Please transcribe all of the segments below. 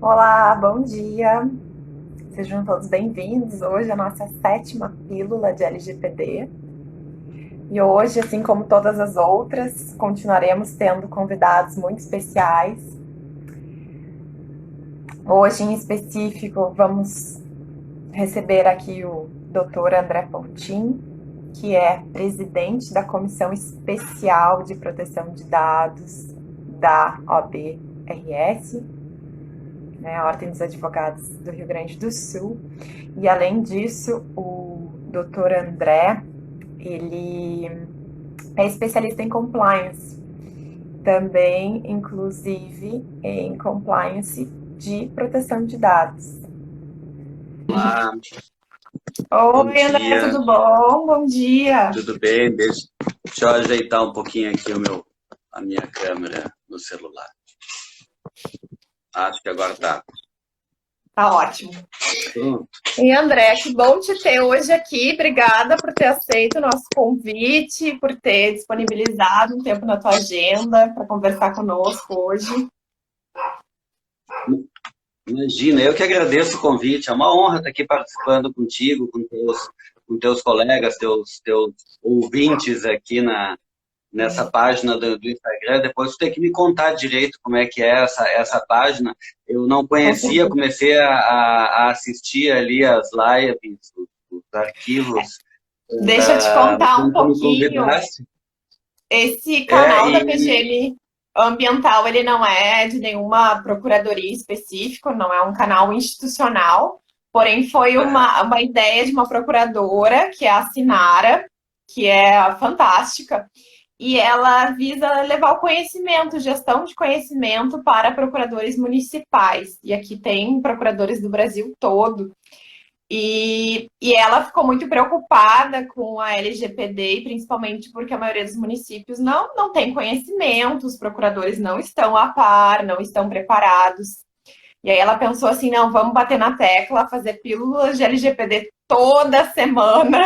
Olá, bom dia. Sejam todos bem-vindos. Hoje é a nossa sétima pílula de LGPD. E hoje, assim como todas as outras, continuaremos tendo convidados muito especiais. Hoje, em específico, vamos receber aqui o Dr. André Pontin, que é presidente da Comissão Especial de Proteção de Dados da OAB-RS, né, a Ordem dos Advogados do Rio Grande do Sul. E além disso, o Dr. André, ele é especialista em compliance, também, inclusive, em compliance de proteção de dados. Olá, bom Oi, André, dia, tudo bom? Bom dia. tudo bem? Deixa eu ajeitar um pouquinho aqui a minha câmera no celular. Acho que agora tá. Tá ótimo. Pronto. E André, que bom te ter hoje aqui. Obrigada por ter aceito o nosso convite, por ter disponibilizado um tempo na tua agenda para conversar conosco hoje. Imagina, eu que agradeço o convite. É uma honra estar aqui participando contigo, com teus colegas, teus ouvintes aqui nessa página do Instagram. Depois tu tem que me contar direito como é que é essa página. Eu não Com conhecia, certeza. comecei a assistir ali as lives, os arquivos, Deixa eu te contar um quando tu me pouquinho. convidaste. Esse É, canal da PGL Ambiental, ele não é de nenhuma procuradoria específica, não é um canal institucional, porém foi uma ideia de uma procuradora, que é a Sinara, que é fantástica, e ela visa levar o conhecimento, gestão de conhecimento para procuradores municipais. E aqui tem procuradores do Brasil todo. E ela ficou muito preocupada com a LGPD, principalmente porque a maioria dos municípios não tem conhecimento, os procuradores não estão a par, não estão preparados. E aí ela pensou assim, não, vamos bater na tecla, fazer pílulas de LGPD toda semana.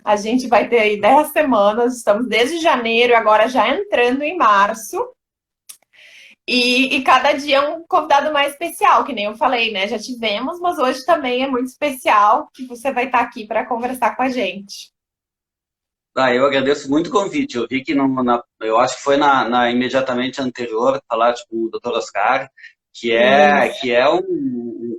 A gente vai ter aí 10 semanas, estamos desde janeiro, agora já entrando em março. E cada dia é um convidado mais especial, que nem eu falei, né? Já tivemos, mas hoje também é muito especial que você vai estar aqui para conversar com a gente. eu agradeço muito o convite. Eu vi que eu acho que foi imediatamente anterior, falaste com o Dr. Oscar, Isso. que é um,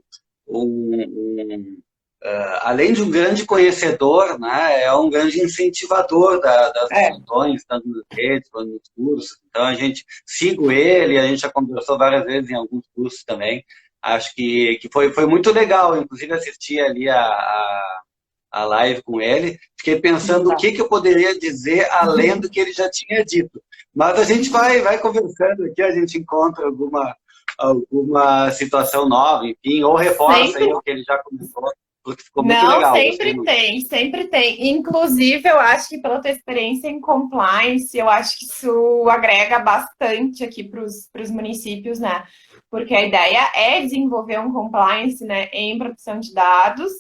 além de um grande conhecedor, né, é um grande incentivador das É. discussões, tanto nas redes quanto nos cursos. Então, a gente sigo ele, a gente já conversou várias vezes em alguns cursos também. Acho que foi muito legal, inclusive assistir ali a live com ele. Fiquei pensando o Então, que eu poderia dizer além do que ele já tinha dito. Mas a gente vai conversando aqui, a gente encontra alguma situação nova, enfim, ou reforça aí sempre. o que ele já comentou, porque ficou muito Não, legal, gostei sempre muito. tem, sempre tem. Inclusive, eu acho que pela tua experiência em compliance, eu acho que isso agrega bastante aqui para os municípios, né? Porque a ideia é desenvolver um compliance, né, em proteção de dados.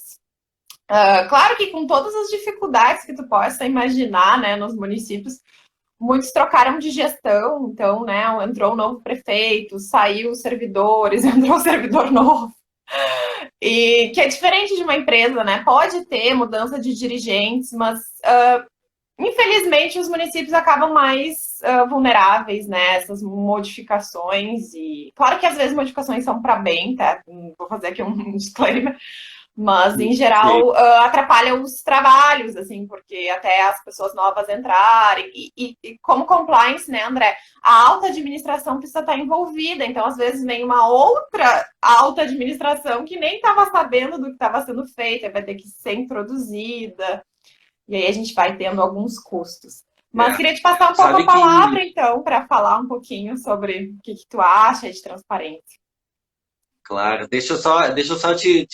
Claro que com todas as dificuldades que tu possa imaginar, né, nos municípios, muitos trocaram de gestão, então, né, entrou um novo prefeito, saiu os servidores, entrou um servidor novo. E que é diferente de uma empresa, né? Pode ter mudança de dirigentes, mas infelizmente os municípios acabam mais vulneráveis, né? Essas modificações. E claro que às vezes modificações são para bem, tá? Vou fazer aqui um disclaimer. Mas, em Sim. geral, atrapalha os trabalhos, assim, porque até as pessoas novas entrarem. E como compliance, né, André? A alta administração precisa estar envolvida. Então, às vezes, vem uma outra alta administração que nem estava sabendo do que estava sendo feito, vai ter que ser introduzida. E aí a gente vai tendo alguns custos. Mas É. queria te passar um pouco a Sabe que, palavra, então, para falar um pouquinho sobre o que tu acha de transparência. claro, deixa eu só te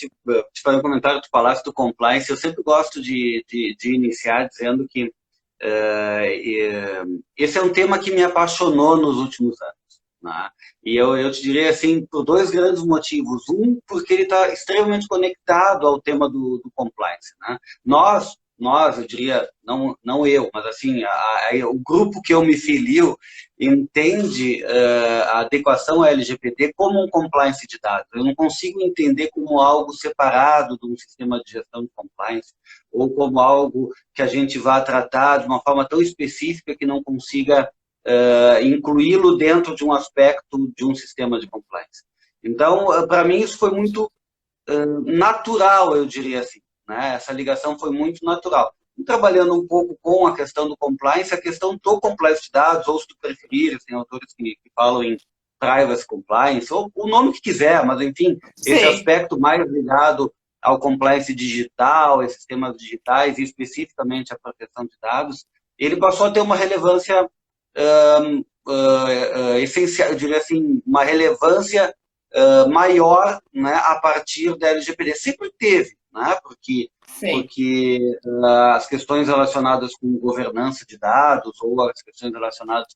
fazer um comentário, tu falaste do compliance, eu sempre gosto de iniciar dizendo que esse é um tema que me apaixonou nos últimos anos. Né? E eu te diria assim, por dois grandes motivos. Um, porque ele está extremamente conectado ao tema do compliance. Né? Nós, nós, eu diria, não eu, mas assim, o grupo que eu me filio entende a adequação à LGPD como um compliance de dados. Eu não consigo entender como algo separado de um sistema de gestão de compliance, ou como algo que a gente vá tratar de uma forma tão específica que não consiga incluí-lo dentro de um aspecto de um sistema de compliance. Então, para mim, isso foi muito natural, eu diria assim. Né? Essa ligação foi muito natural. E trabalhando um pouco com a questão do compliance, a questão do compliance de dados, ou se tu preferir, tem autores que falam em privacy compliance, ou o nome que quiser, mas enfim, esse Sim. aspecto mais ligado ao compliance digital, esses sistemas digitais, e especificamente a proteção de dados, ele passou a ter uma relevância essencial, eu diria assim, uma relevância maior, né, a partir da LGPD. Sempre teve, né, porque as questões relacionadas com governança de dados ou as questões relacionadas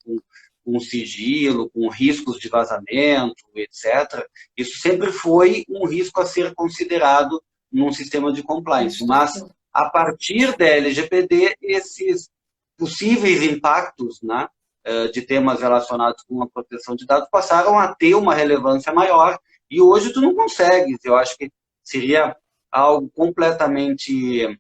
com sigilo, com riscos de vazamento, etc., isso sempre foi um risco a ser considerado num sistema de compliance. Mas, a partir da LGPD, esses possíveis impactos, né, de temas relacionados com a proteção de dados passaram a ter uma relevância maior e hoje tu não consegues. Eu acho que seria algo completamente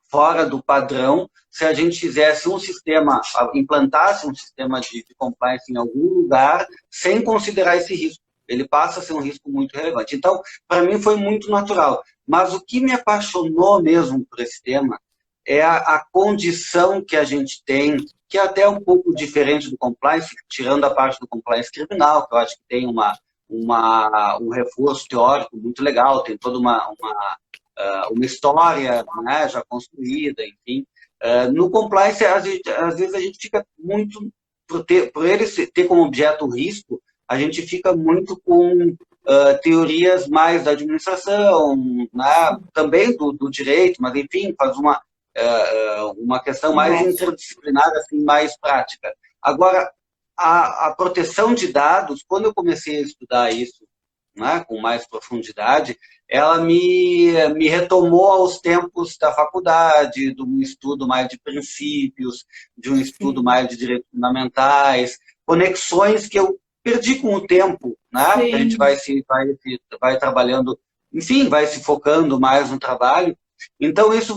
fora do padrão se a gente fizesse um sistema, implantasse um sistema de compliance em algum lugar sem considerar esse risco. Ele passa a ser um risco muito relevante. Então, para mim foi muito natural. Mas o que me apaixonou mesmo por esse tema é a condição que a gente tem, que é até um pouco diferente do compliance, tirando a parte do compliance criminal, que eu acho que tem um reforço teórico muito legal, tem toda uma história, né, já construída, enfim. No compliance, às vezes a gente fica muito, por ele ter como objeto o risco, a gente fica muito com teorias mais da administração, né, também do direito, mas enfim, faz uma questão mais interdisciplinar, assim, mais prática. Agora, a proteção de dados, quando eu comecei a estudar isso, né, com mais profundidade, ela me retomou aos tempos da faculdade, de um estudo mais de princípios, de um estudo mais de direitos fundamentais, conexões que eu perdi com o tempo, né? A gente vai trabalhando, enfim, vai se focando mais no trabalho. Então, isso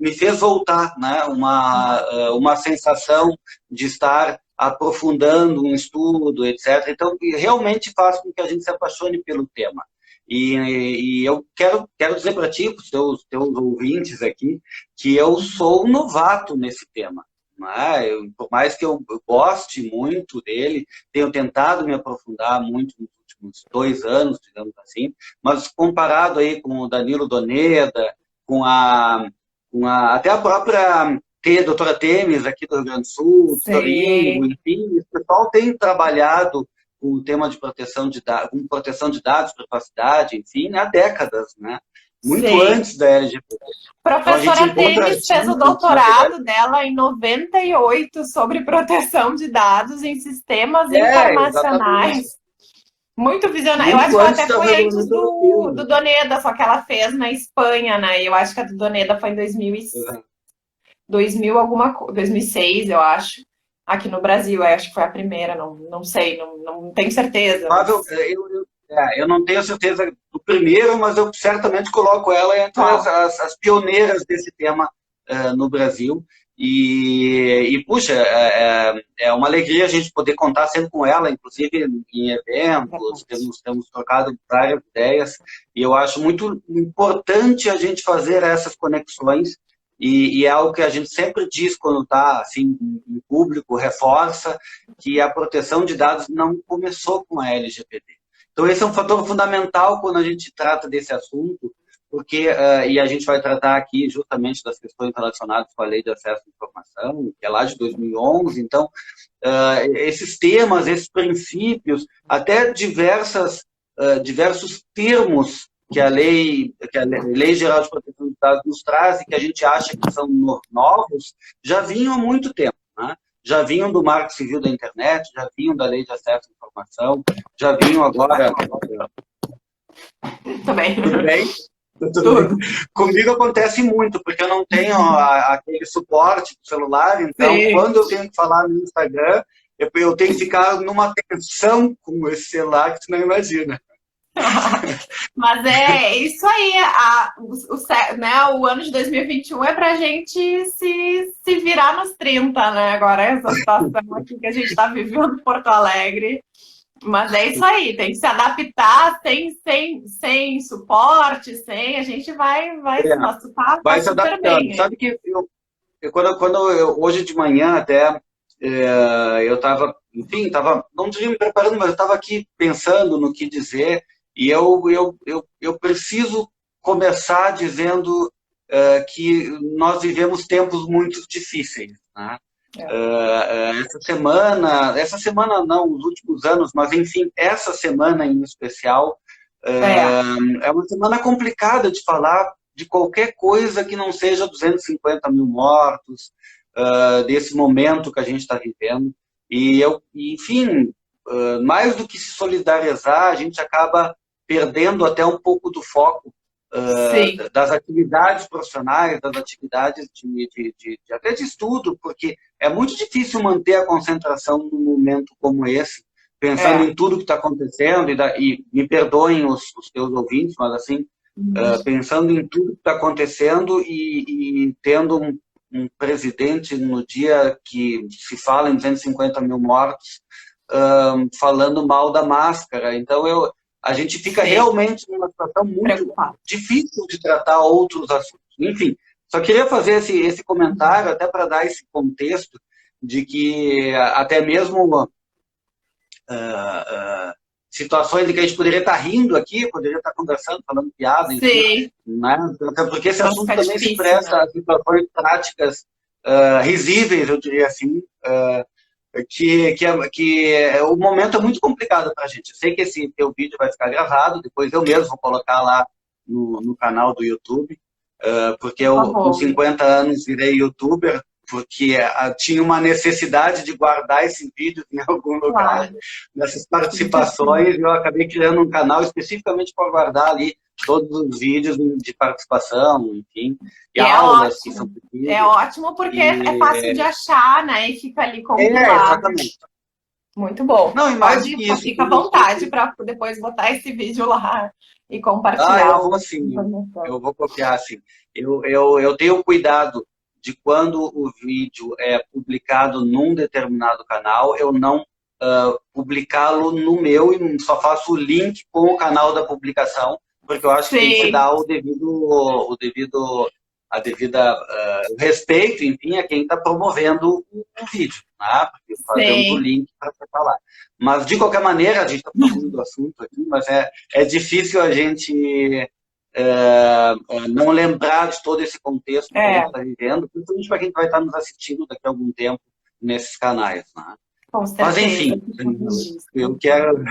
me fez voltar, né? Uma sensação de estar aprofundando um estudo, etc. Então, realmente faz com que a gente se apaixone pelo tema. E eu quero dizer para ti, para os teus ouvintes aqui, que eu sou um novato nesse tema. Né? Por mais que eu goste muito dele, tenho tentado me aprofundar muito nos últimos 2 anos, digamos assim, mas comparado aí com o Danilo Doneda, até a própria doutora Temes, aqui do Rio Grande do Sul, Torinho, enfim, o pessoal tem trabalhado com o tema de proteção de dados, privacidade, enfim, há décadas, né? Muito antes da LGPD. Professora então, Temes fez o doutorado dela em 98 sobre proteção de dados em sistemas informacionais. Exatamente. Muito visionária. Eu acho que ela até foi antes do Doneda, só que ela fez na Espanha, né? Eu acho que a do Doneda foi em 2006, eu acho. Aqui no Brasil, eu acho que foi a primeira, não sei, não tenho certeza. Mas... Eu não tenho certeza do primeiro, mas eu certamente coloco ela entre as pioneiras desse tema no Brasil. Puxa, é uma alegria a gente poder contar sempre com ela, inclusive em eventos, temos trocado várias ideias, e eu acho muito importante a gente fazer essas conexões, e é algo que a gente sempre diz quando está assim, em público, reforça que a proteção de dados não começou com a LGPD. Então, esse é um fator fundamental quando a gente trata desse assunto, porque, e a gente vai tratar aqui justamente das questões relacionadas com a Lei de Acesso à Informação, que é lá de 2011. Então, esses temas, esses princípios, até diversos termos que a Lei Geral de Proteção de Dados nos traz e que a gente acha que são novos, já vinham há muito tempo, né? Já vinham do Marco Civil da Internet, já vinham da Lei de Acesso à Informação, já vinham agora... Também. Tudo bem? Tudo bem. Tudo. Comigo acontece muito, porque eu não tenho aquele suporte do celular, então Sim. quando eu tenho que falar no Instagram, eu tenho que ficar numa tensão com esse celular que você não imagina. Mas é isso aí, né, o ano de 2021 é para a gente se virar nos 30, né? Agora, essa situação aqui que a gente está vivendo em Porto Alegre. Mas é isso aí, tem que se adaptar sem suporte, a gente vai, É, nossa, tá vai se super adaptando. bem, hein? Sabe que hoje de manhã até eu estava, enfim, não diria me preparando, mas eu estava aqui pensando no que dizer e eu preciso começar dizendo que nós vivemos tempos muito difíceis, né? É. Essa semana não, os últimos anos, mas enfim, essa semana em especial, É, é uma semana complicada de falar de qualquer coisa que não seja 250 mil mortos, desse momento que a gente está vivendo. Enfim, mais do que se solidarizar, a gente acaba perdendo até um pouco do foco sim, das atividades profissionais, das atividades até de estudo, porque é muito difícil manter a concentração num momento como esse, pensando é. em tudo que está acontecendo, e me perdoem os teus ouvintes, mas assim, pensando em tudo que está acontecendo e tendo um presidente no dia que se fala em 250 mil mortos, falando mal da máscara. Então, a gente fica Sim, realmente numa situação muito preocupado. difícil de tratar outros assuntos. Enfim, só queria fazer esse comentário até para dar esse contexto de que até mesmo situações em que a gente poderia estar rindo aqui, poderia estar conversando, falando piada, enfim, Sim, né? Até porque esse mas assunto fica também se difícil, presta né? a situações práticas risíveis, eu diria assim, o momento é muito complicado para a gente. Eu sei que esse teu vídeo vai ficar gravado, depois eu mesmo vou colocar lá no canal do YouTube, porque Por eu, com favor. 50 anos, virei youtuber, porque tinha uma necessidade de guardar esse vídeo em algum lugar, Claro. nessas Gente, assim, participações, e eu acabei criando um canal especificamente para guardar ali todos os vídeos de participação, enfim, e e é aulas que são ótimo. É possíveis. ótimo porque é fácil de E, achar, né? E fica ali compilado. exatamente. Muito bom. Não, e mais do que isso, Fica à vontade para depois botar esse vídeo lá e eu compartilhar vou a sim, informação. eu vou copiar sim. Eu tenho cuidado de quando o vídeo é publicado num determinado canal, eu não publicá-lo no meu e só faço o link com o canal da publicação, porque eu acho que tem que se Sim, dar a devida respeito, enfim, a quem está promovendo o vídeo, né? Porque fazemos o sim. link para estar lá. Mas, de qualquer maneira, a gente está falando do assunto aqui, mas é difícil a gente não lembrar de todo esse contexto que a gente É, está vivendo, principalmente para quem vai estar nos assistindo daqui a algum tempo nesses canais. Né? com Mas, certeza. enfim, eu quero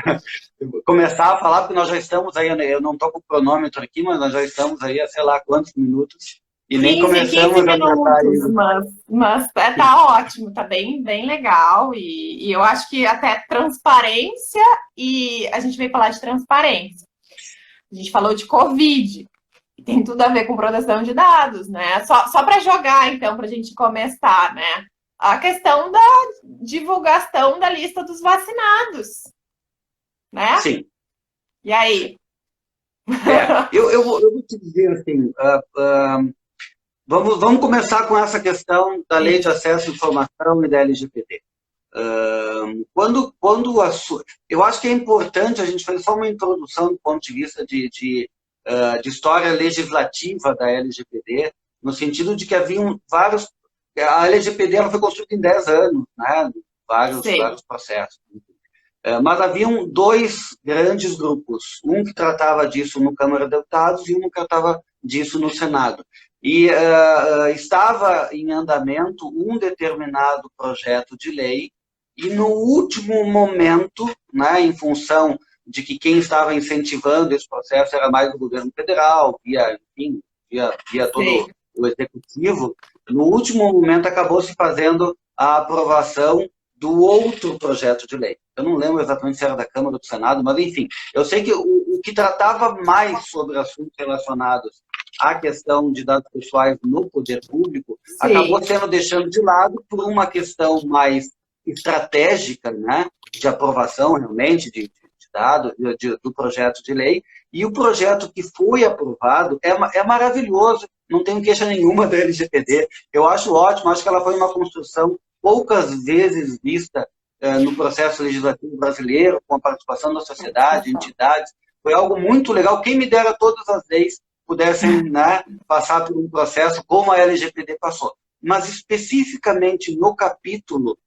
começar a falar, porque nós já estamos aí, eu não estou com o cronômetro aqui, mas nós já estamos aí há sei lá quantos minutos, e nem 15 começamos a tratar minutos, ainda. mas tá ótimo, tá bem legal. E eu acho que até transparência, e a gente veio falar de transparência. A gente falou de Covid, e tem tudo a ver com proteção de dados, né? Só para jogar, então, para a gente começar, né? A questão da divulgação da lista dos vacinados, né? Sim. E aí? Eu vou te dizer assim, vamos começar com essa questão da Lei de Isso. Acesso à Informação e da LGPD. Eu acho que é importante a gente fazer só uma introdução do ponto de vista de história legislativa da LGPD, no sentido de que haviam vários. A LGPD ela foi construída em 10 anos, né? Sim, Vários processos. Mas haviam dois grandes grupos, um que tratava disso no Câmara de Deputados e um que tratava disso no Senado. E estava em andamento um determinado projeto de lei e no último momento, né, em função de que quem estava incentivando esse processo era mais o governo federal, enfim, via sim. todo o executivo, no último momento acabou se fazendo a aprovação do outro projeto de lei. Eu não lembro exatamente se era da Câmara ou do Senado, mas enfim, eu sei que o que tratava mais sobre assuntos relacionados à questão de dados pessoais no poder público acabou Sim. sendo deixando de lado por uma questão mais estratégica, né, de aprovação realmente de dados do projeto de lei, e o projeto que foi aprovado é maravilhoso, não tenho queixa nenhuma da LGPD, eu acho ótimo, acho que ela foi uma construção poucas vezes vista no processo legislativo brasileiro, com a participação da sociedade, entidades, foi algo muito legal. Quem me dera todas as leis pudessem, né, passar por um processo como a LGPD passou. Mas especificamente no capítulo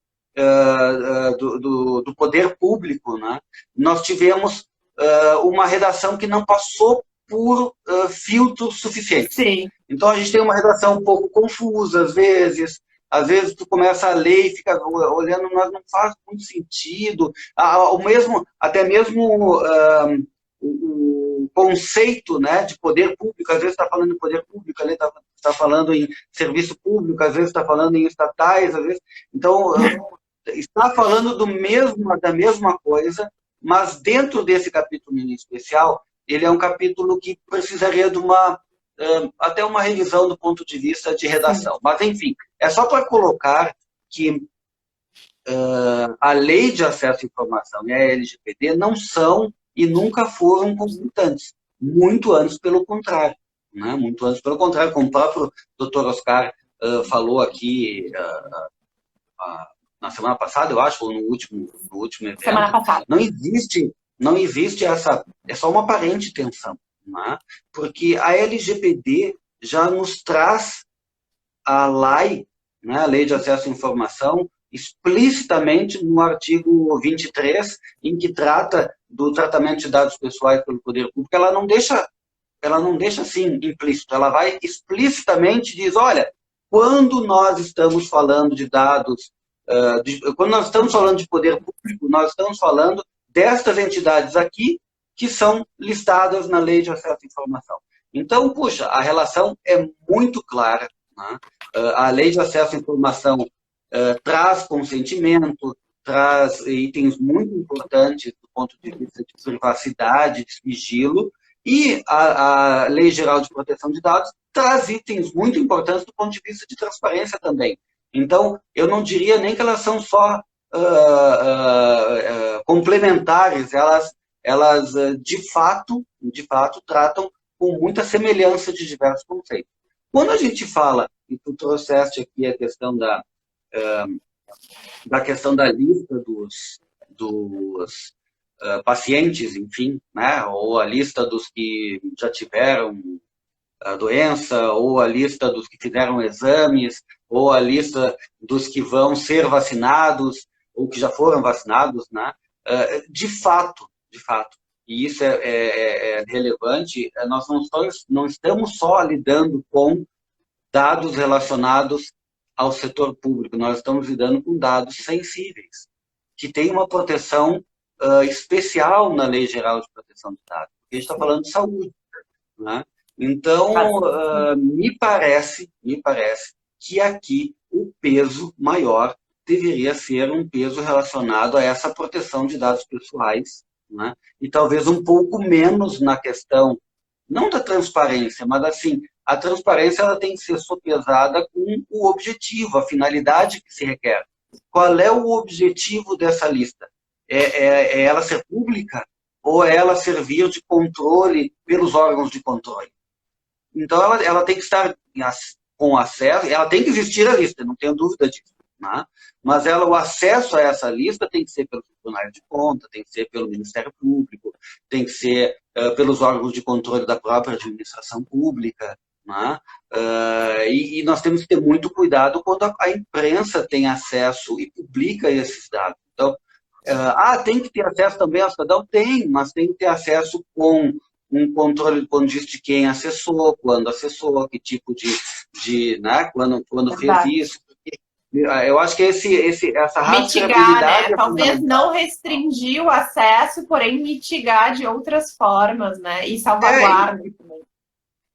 do poder público, né, nós tivemos uma redação que não passou por filtros suficientes. Sim. Então a gente tem uma redação um pouco confusa às vezes tu começa a ler e fica olhando, mas não faz muito sentido. Até mesmo o conceito, né, de poder público, às vezes está falando em poder público, ali está falando em serviço público, às vezes está falando em estatais, às vezes. Então, está falando da mesma coisa, mas dentro desse capítulo em especial, ele é um capítulo que precisaria de até uma revisão do ponto de vista de redação. Sim. Mas, enfim, é só para colocar que a Lei de Acesso à Informação e a LGPD não são e nunca foram conflitantes. Muito antes pelo contrário. Né? Muito antes pelo contrário, como o próprio Dr. Oscar falou aqui na semana passada, eu acho, ou no último evento. Semana passada. Não existe essa... É só uma aparente tensão. Né? Porque a LGPD já nos traz a LAI, né, a Lei de Acesso à Informação, explicitamente no artigo 23, em que trata do tratamento de dados pessoais pelo poder público. Ela não deixa assim implícito, ela vai explicitamente diz, olha, quando nós estamos falando de dados, quando nós estamos falando de poder público, nós estamos falando destas entidades aqui que são listadas na Lei de Acesso à Informação. Então, puxa, a relação é muito clara. Né? A Lei de Acesso à Informação traz consentimento, traz itens muito importantes do ponto de vista de privacidade, de sigilo, e a Lei Geral de Proteção de Dados traz itens muito importantes do ponto de vista de transparência também. Então, eu não diria nem que elas são só complementares, elas de fato tratam com muita semelhança de diversos conceitos. Quando a gente fala, e tu trouxeste aqui a questão da questão da lista dos pacientes, enfim, né, ou a lista dos que já tiveram a doença, ou a lista dos que fizeram exames, ou a lista dos que vão ser vacinados, ou que já foram vacinados, né, de fato, e isso é relevante, nós não estamos só lidando com dados relacionados ao setor público, nós estamos lidando com dados sensíveis, que tem uma proteção especial na Lei Geral de Proteção de Dados, porque a gente está falando de saúde. Né? Então, me parece que aqui o peso maior deveria ser um peso relacionado a essa proteção de dados pessoais, né? E talvez um pouco menos na questão, não da transparência, mas assim, a transparência ela tem que ser sopesada com o objetivo, a finalidade que se requer. Qual é o objetivo dessa lista? É ela ser pública ou é ela servir de controle pelos órgãos de controle? Então, ela tem que estar com acesso, ela tem que existir a lista, não tenho dúvida disso. Né? Mas o acesso a essa lista tem que ser pelo Tribunal de Contas, tem que ser pelo Ministério Público, tem que ser pelos órgãos de controle da própria administração pública. Né? E nós temos que ter muito cuidado quando a imprensa tem acesso e publica esses dados. Então, tem que ter acesso também ao cidadão? Tem, mas tem que ter acesso com um controle do ponto de vista de quem acessou, quando acessou, que tipo né, quando fez isso. Eu acho que essa rastreabilidade... Mitigar, né? Talvez não restringir o acesso, porém mitigar de outras formas, né? E salvaguarda também.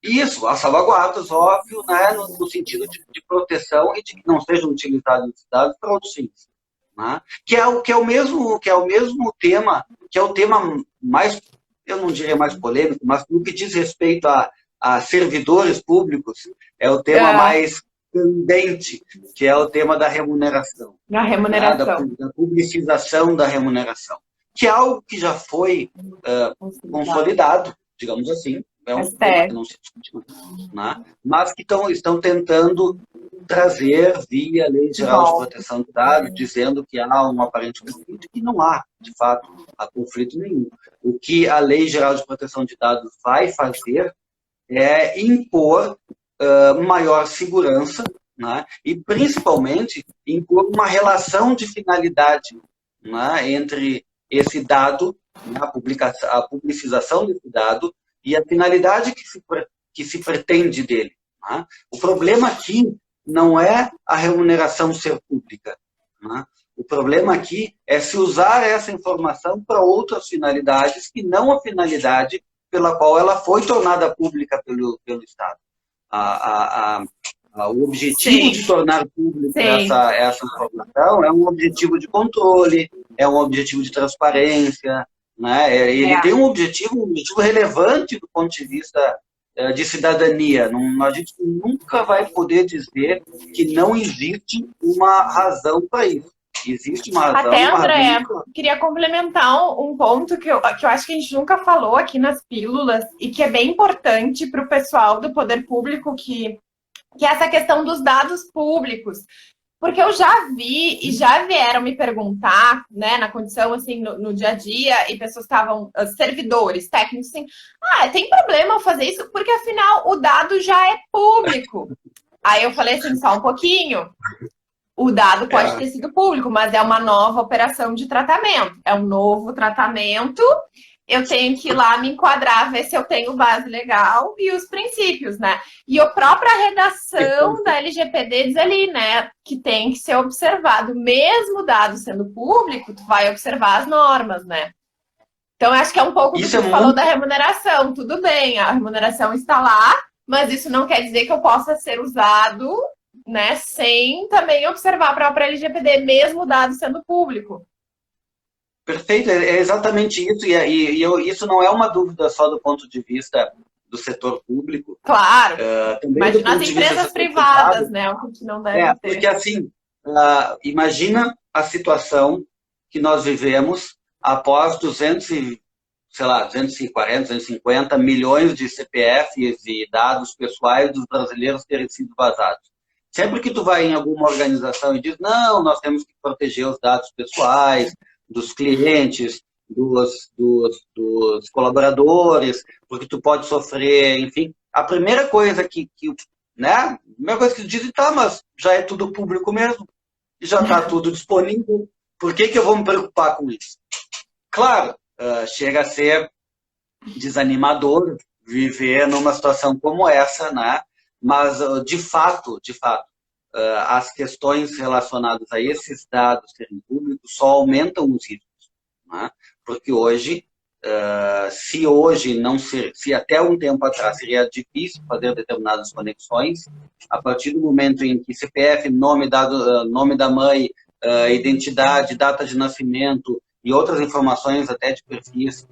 Isso, as salvaguardas, óbvio, né? No sentido de proteção e de que não sejam utilizados esses dados para outros fins. né? Que é o mesmo tema, que é o tema mais, eu não diria mais polêmico, mas no que diz respeito a servidores públicos, é o tema É, mais candente, que é o tema da remuneração, na né? remuneração. Da publicização da remuneração, que é algo que já foi consolidado, digamos assim, é um tema que STF. não se discute, né? Mas que estão tentando trazer via Lei De Geral de volta. Proteção de Dados, dizendo que há um aparente conflito, que não há, de fato, há conflito nenhum. O que a Lei Geral de Proteção de Dados vai fazer é impor maior segurança, né? E, principalmente, impor uma relação de finalidade, né, entre esse dado, né, a publicização desse dado e a finalidade que se pretende dele. Né? O problema aqui não é a remuneração ser pública. Né? O problema aqui é se usar essa informação para outras finalidades que não a finalidade pela qual ela foi tornada pública pelo Estado. A, a, o objetivo Sim, de tornar pública sim. essa informação é um objetivo de controle, é um objetivo de transparência, né? Ele tem um objetivo relevante do ponto de vista de cidadania. Não, a gente nunca vai poder dizer que não existe uma razão para isso. Existe Até, uma razão André, muito clara. queria complementar um ponto que eu acho que a gente nunca falou aqui nas pílulas e que é bem importante para o pessoal do poder público, que é essa questão dos dados públicos. Porque eu já vi e já vieram me perguntar, né, na condição, assim, no dia a dia, e pessoas estavam, servidores, técnicos, assim, tem problema eu fazer isso? Porque, afinal, o dado já é público. Aí eu falei assim, só um pouquinho. O dado pode É, ter sido público, mas é uma nova operação de tratamento. É um novo tratamento. Eu tenho que ir lá me enquadrar, ver se eu tenho base legal e os princípios, né? E a própria redação da LGPD diz ali, né, que tem que ser observado. Mesmo o dado sendo público, tu vai observar as normas, né? Então, acho que é um pouco do isso que é tu falou muito da remuneração. Tudo bem, a remuneração está lá, mas isso não quer dizer que eu possa ser usado, né, sem também observar a própria LGPD, mesmo o dado sendo público. perfeito, é exatamente isso, isso não é uma dúvida só do ponto de vista do setor público, Claro, também do imagina as ponto de vista do empresas setor privadas, privado, né, o que não deve porque ter. assim, imagina a situação que nós vivemos após 200 e, sei lá, 240, 250 milhões de CPFs e dados pessoais dos brasileiros terem sido vazados. Sempre que tu vai em alguma organização e diz, não, nós temos que proteger os dados pessoais dos clientes, dos colaboradores, porque tu pode sofrer, enfim. A primeira coisa né? A primeira coisa que tu diz, tá, mas já é tudo público mesmo, já está tudo disponível. Por que eu vou me preocupar com isso? Claro, chega a ser desanimador viver numa situação como essa, né? Mas, de fato, as questões relacionadas a esses dados serem públicos só aumentam os riscos, né? Porque hoje, se hoje não ser, se até um tempo atrás seria difícil fazer determinadas conexões, a partir do momento em que CPF, nome da mãe, identidade, data de nascimento e outras informações até de perfis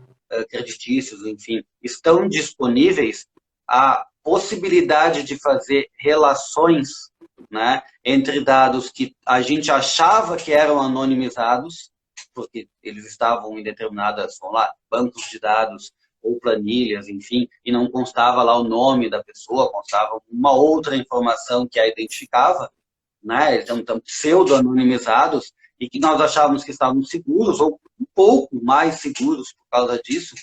creditícios, enfim, estão disponíveis, a possibilidade de fazer relações, né, entre dados que a gente achava que eram anonimizados, porque eles estavam em determinadas, vamos lá, bancos de dados ou planilhas, enfim, e não constava lá o nome da pessoa, constava uma outra informação que a identificava, né? Eles estão pseudo-anonimizados e que nós achávamos que estavam seguros, ou um pouco mais seguros por causa disso,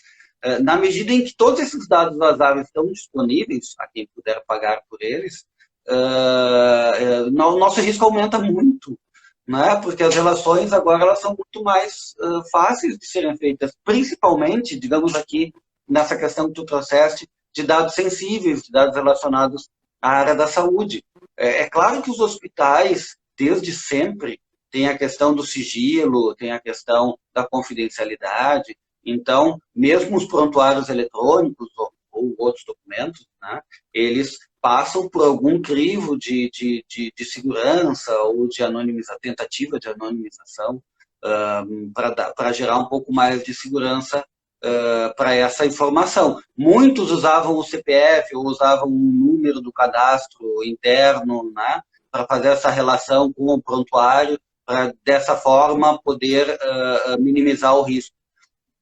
na medida em que todos esses dados vazáveis estão disponíveis a quem puder pagar por eles, o nosso risco aumenta muito, né? Porque as relações agora elas são muito mais fáceis de serem feitas, principalmente, digamos aqui, nessa questão que tu trouxeste, de dados sensíveis, de dados relacionados à área da saúde. É claro que os hospitais, desde sempre, têm a questão do sigilo, tem a questão da confidencialidade. Então, mesmo os prontuários eletrônicos ou outros documentos, né, eles passam por algum crivo de segurança ou de tentativa de anonimização, para gerar um pouco mais de segurança para essa informação. Muitos usavam o CPF ou usavam um número do cadastro interno, né, para fazer essa relação com o prontuário, para dessa forma poder minimizar o risco.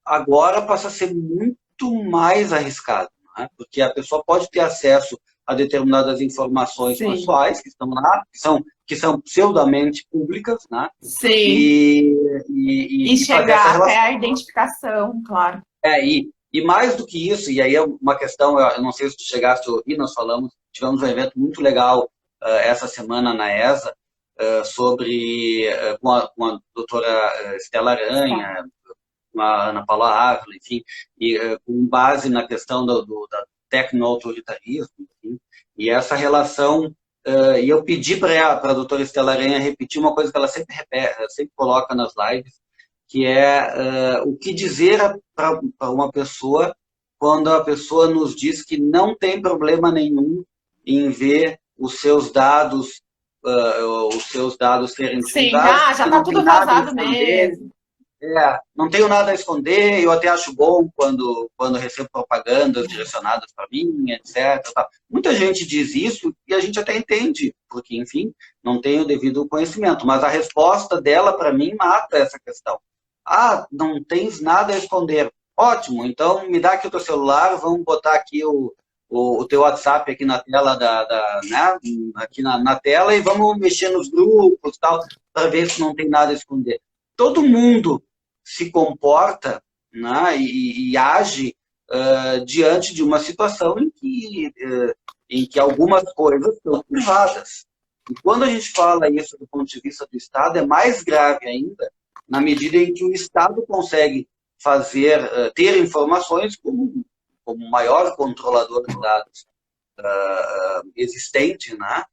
Agora passa a ser muito mais arriscado, né, porque a pessoa pode ter acesso a determinadas informações Sim. pessoais que estão lá, que são pseudamente públicas, né? Sim. E chegar até a identificação, claro. E mais do que isso, e aí é uma questão, eu não sei se tu chegaste a ouvir, nós tivemos um evento muito legal essa semana na ESA, com a doutora Estela Aranha, com a Ana Paula Ávila, enfim, e com base na questão da tecno-autoritarismo, enfim, e essa relação, e eu pedi para a doutora Estela Aranha repetir uma coisa que ela sempre repete, sempre coloca nas lives, que é o que dizer para uma pessoa quando a pessoa nos diz que não tem problema nenhum em ver os seus dados serem divulgados. Sim, já está tudo vazado mesmo. Não tenho nada a esconder, eu até acho bom quando recebo propagandas direcionadas para mim, etc. Tá. Muita gente diz isso e a gente até entende, porque, enfim, não tem o devido conhecimento. Mas a resposta dela, para mim, mata essa questão. Não tens nada a esconder. Ótimo, então me dá aqui o teu celular, vamos botar aqui o teu WhatsApp aqui na tela, né? Aqui na tela, e vamos mexer nos grupos tal, para ver se não tem nada a esconder. Todo mundo se comporta, né, e age diante de uma situação em que algumas coisas são privadas. E quando a gente fala isso do ponto de vista do Estado, é mais grave ainda, na medida em que o Estado consegue ter informações como o maior controlador de dados existente, né,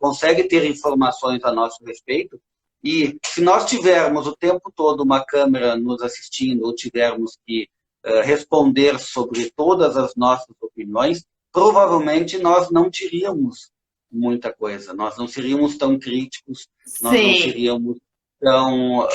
consegue ter informações a nosso respeito. E se nós tivermos o tempo todo uma câmera nos assistindo, ou tivermos que responder sobre todas as nossas opiniões, provavelmente nós não diríamos muita coisa. Nós não seríamos tão críticos, nós não seríamos tão...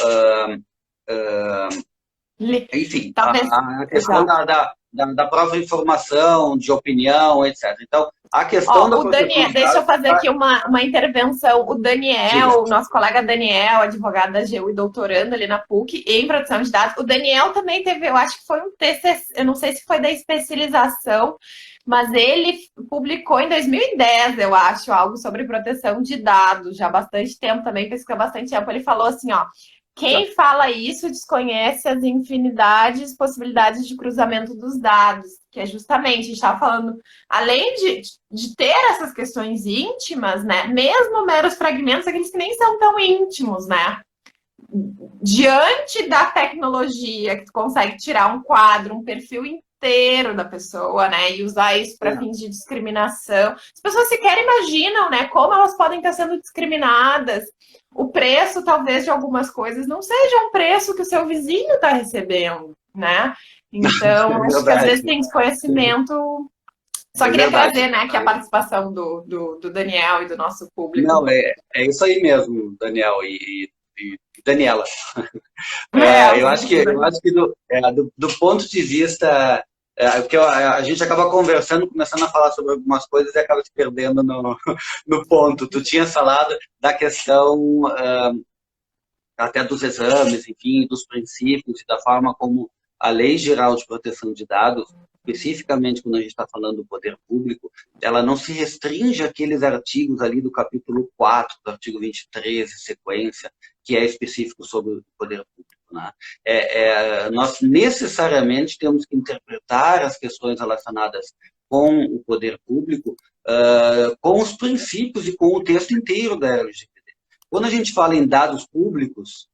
enfim, a questão da própria informação, de opinião, etc. Então, a questão da Daniel, deixa eu fazer aqui uma intervenção. O Daniel, nosso colega Daniel, advogado da AGU e doutorando ali na PUC em proteção de dados, o Daniel também teve, eu acho que foi um TCC, eu não sei se foi da especialização, mas ele publicou em 2010, eu acho, algo sobre proteção de dados, já há bastante tempo também, pesquisou bastante tempo. Ele falou assim, quem fala isso desconhece as infinidades possibilidades de cruzamento dos dados, que é justamente, a gente estava falando, além de ter essas questões íntimas, né, mesmo meros fragmentos, aqueles que nem são tão íntimos, né, diante da tecnologia, que tu consegue tirar um quadro, um perfil inteiro da pessoa, né, e usar isso para fins de discriminação. As pessoas sequer imaginam, né, como elas podem estar sendo discriminadas. O preço, talvez, de algumas coisas não seja um preço que o seu vizinho está recebendo, né? Então, acho que às vezes tem desconhecimento. Só queria trazer, né, que a participação do Daniel e do nosso público. Não, é isso aí mesmo, Daniel e Daniela. Eu acho que do ponto de vista... porque a gente acaba conversando, começando a falar sobre algumas coisas e acaba se perdendo no ponto. Tu tinha falado da questão até dos exames, enfim, dos princípios e da forma como a Lei Geral de Proteção de Dados, especificamente quando a gente está falando do poder público, ela não se restringe àqueles artigos ali do capítulo 4, do artigo 23 e sequência, que é específico sobre o poder público. Né? Nós necessariamente temos que interpretar as questões relacionadas com o poder público com os princípios e com o texto inteiro da LGPD. Quando a gente fala em dados públicos,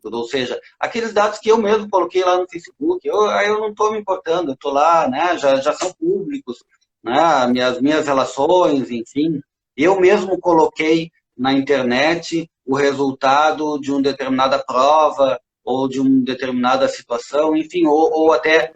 ou seja, aqueles dados que eu mesmo coloquei lá no Facebook, eu não estou me importando, eu estou lá, né, já são públicos, né, as minhas relações, enfim, eu mesmo coloquei na internet o resultado de uma determinada prova, ou de uma determinada situação, enfim, ou até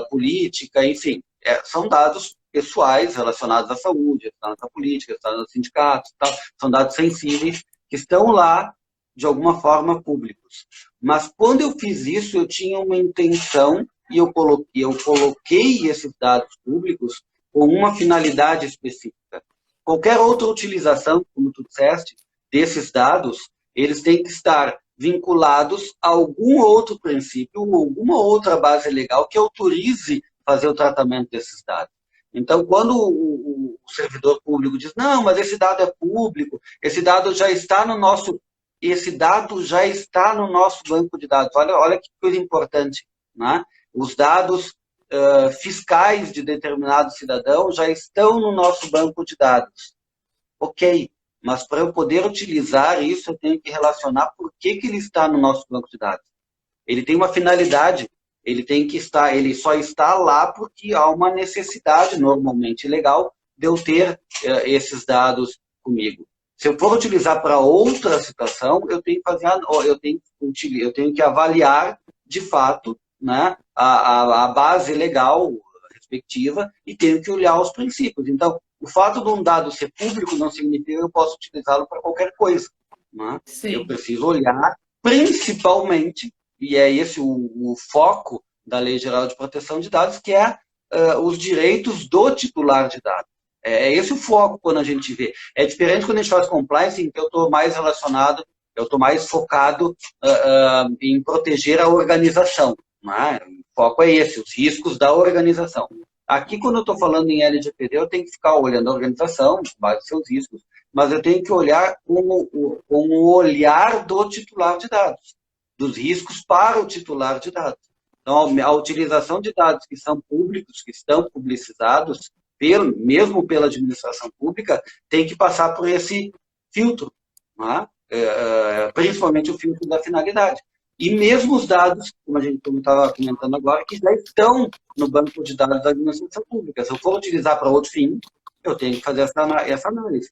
política, enfim, são dados pessoais relacionados à saúde, relacionados à política, relacionados aos sindicatos, tal. São dados sensíveis que estão lá, de alguma forma, públicos. Mas quando eu fiz isso, eu tinha uma intenção e eu coloquei esses dados públicos com uma finalidade específica. Qualquer outra utilização, como tu disseste, desses dados, eles têm que estar vinculados a algum outro princípio ou alguma outra base legal que autorize fazer o tratamento desses dados. Então, quando o servidor público diz, não, mas esse dado é público, esse dado já está no nosso banco de dados. Olha que coisa importante, né? Os dados fiscais de determinado cidadão já estão no nosso banco de dados. Ok, mas para eu poder utilizar isso, eu tenho que relacionar por que ele está no nosso banco de dados. Ele tem uma finalidade, ele só está lá porque há uma necessidade, normalmente legal, de eu ter esses dados comigo. Se eu for utilizar para outra situação, eu tenho que avaliar, de fato, né, a base legal respectiva e tenho que olhar os princípios. Então, o fato de um dado ser público não significa que eu possa utilizá-lo para qualquer coisa. Né? Eu preciso olhar, principalmente, e é esse o foco da Lei Geral de Proteção de Dados, que é os direitos do titular de dados. É esse o foco quando a gente vê. É diferente quando a gente faz compliance, em que eu estou mais relacionado, eu estou mais focado em proteger a organização. Né? O foco é esse, os riscos da organização. Aqui, quando eu estou falando em LGPD, eu tenho que ficar olhando a organização, base seus riscos, mas eu tenho que olhar com o olhar do titular de dados, dos riscos para o titular de dados. Então, a utilização de dados que são públicos, que estão publicizados, mesmo pela administração pública, tem que passar por esse filtro, né? Principalmente o filtro da finalidade. E mesmo os dados, como estava comentando agora, que já estão no banco de dados da administração pública. Se eu for utilizar para outro fim, eu tenho que fazer essa análise.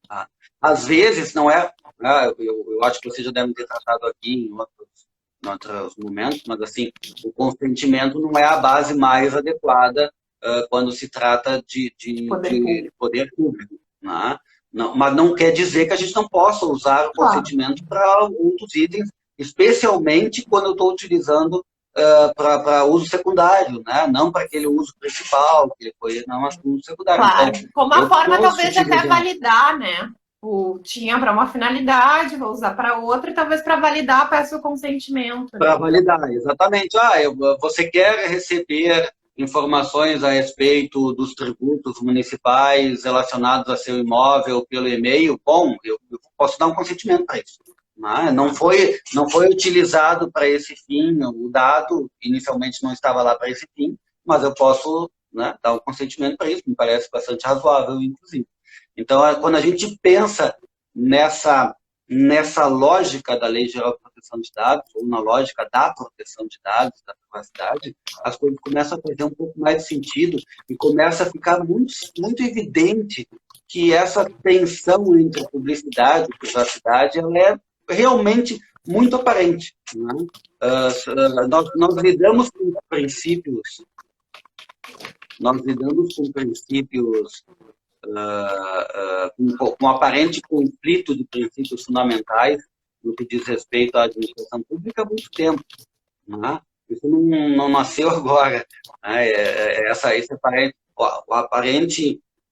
Tá? Às vezes, não é... Eu acho que vocês já devem ter tratado aqui em outros momentos, mas assim, o consentimento não é a base mais adequada quando se trata de poder público. Né? Não, mas não quer dizer que a gente não possa usar o consentimento para outros itens, especialmente quando eu estou utilizando para uso secundário, né? Não para aquele uso principal, que foi mas uso secundário. Claro, então, como uma forma talvez de até validar, né? Tinha para uma finalidade, vou usar para outra, e talvez para validar peço o consentimento. Né? Para validar, exatamente. Você quer receber informações a respeito dos tributos municipais relacionados a seu imóvel pelo e-mail? Bom, eu posso dar um consentimento para isso. Não foi utilizado para esse fim, o dado inicialmente não estava lá para esse fim, mas eu posso, né, dar um consentimento para isso, me parece bastante razoável, inclusive. Então, quando a gente pensa nessa lógica da Lei Geral de Proteção de Dados, ou na lógica da proteção de dados, da privacidade, as coisas começam a fazer um pouco mais de sentido e começa a ficar muito, muito evidente que essa tensão entre publicidade e privacidade ela é realmente muito aparente. Né? Nós lidamos com princípios com aparente conflito de princípios fundamentais no que diz respeito à administração pública há muito tempo. Né? Isso não nasceu agora. Né?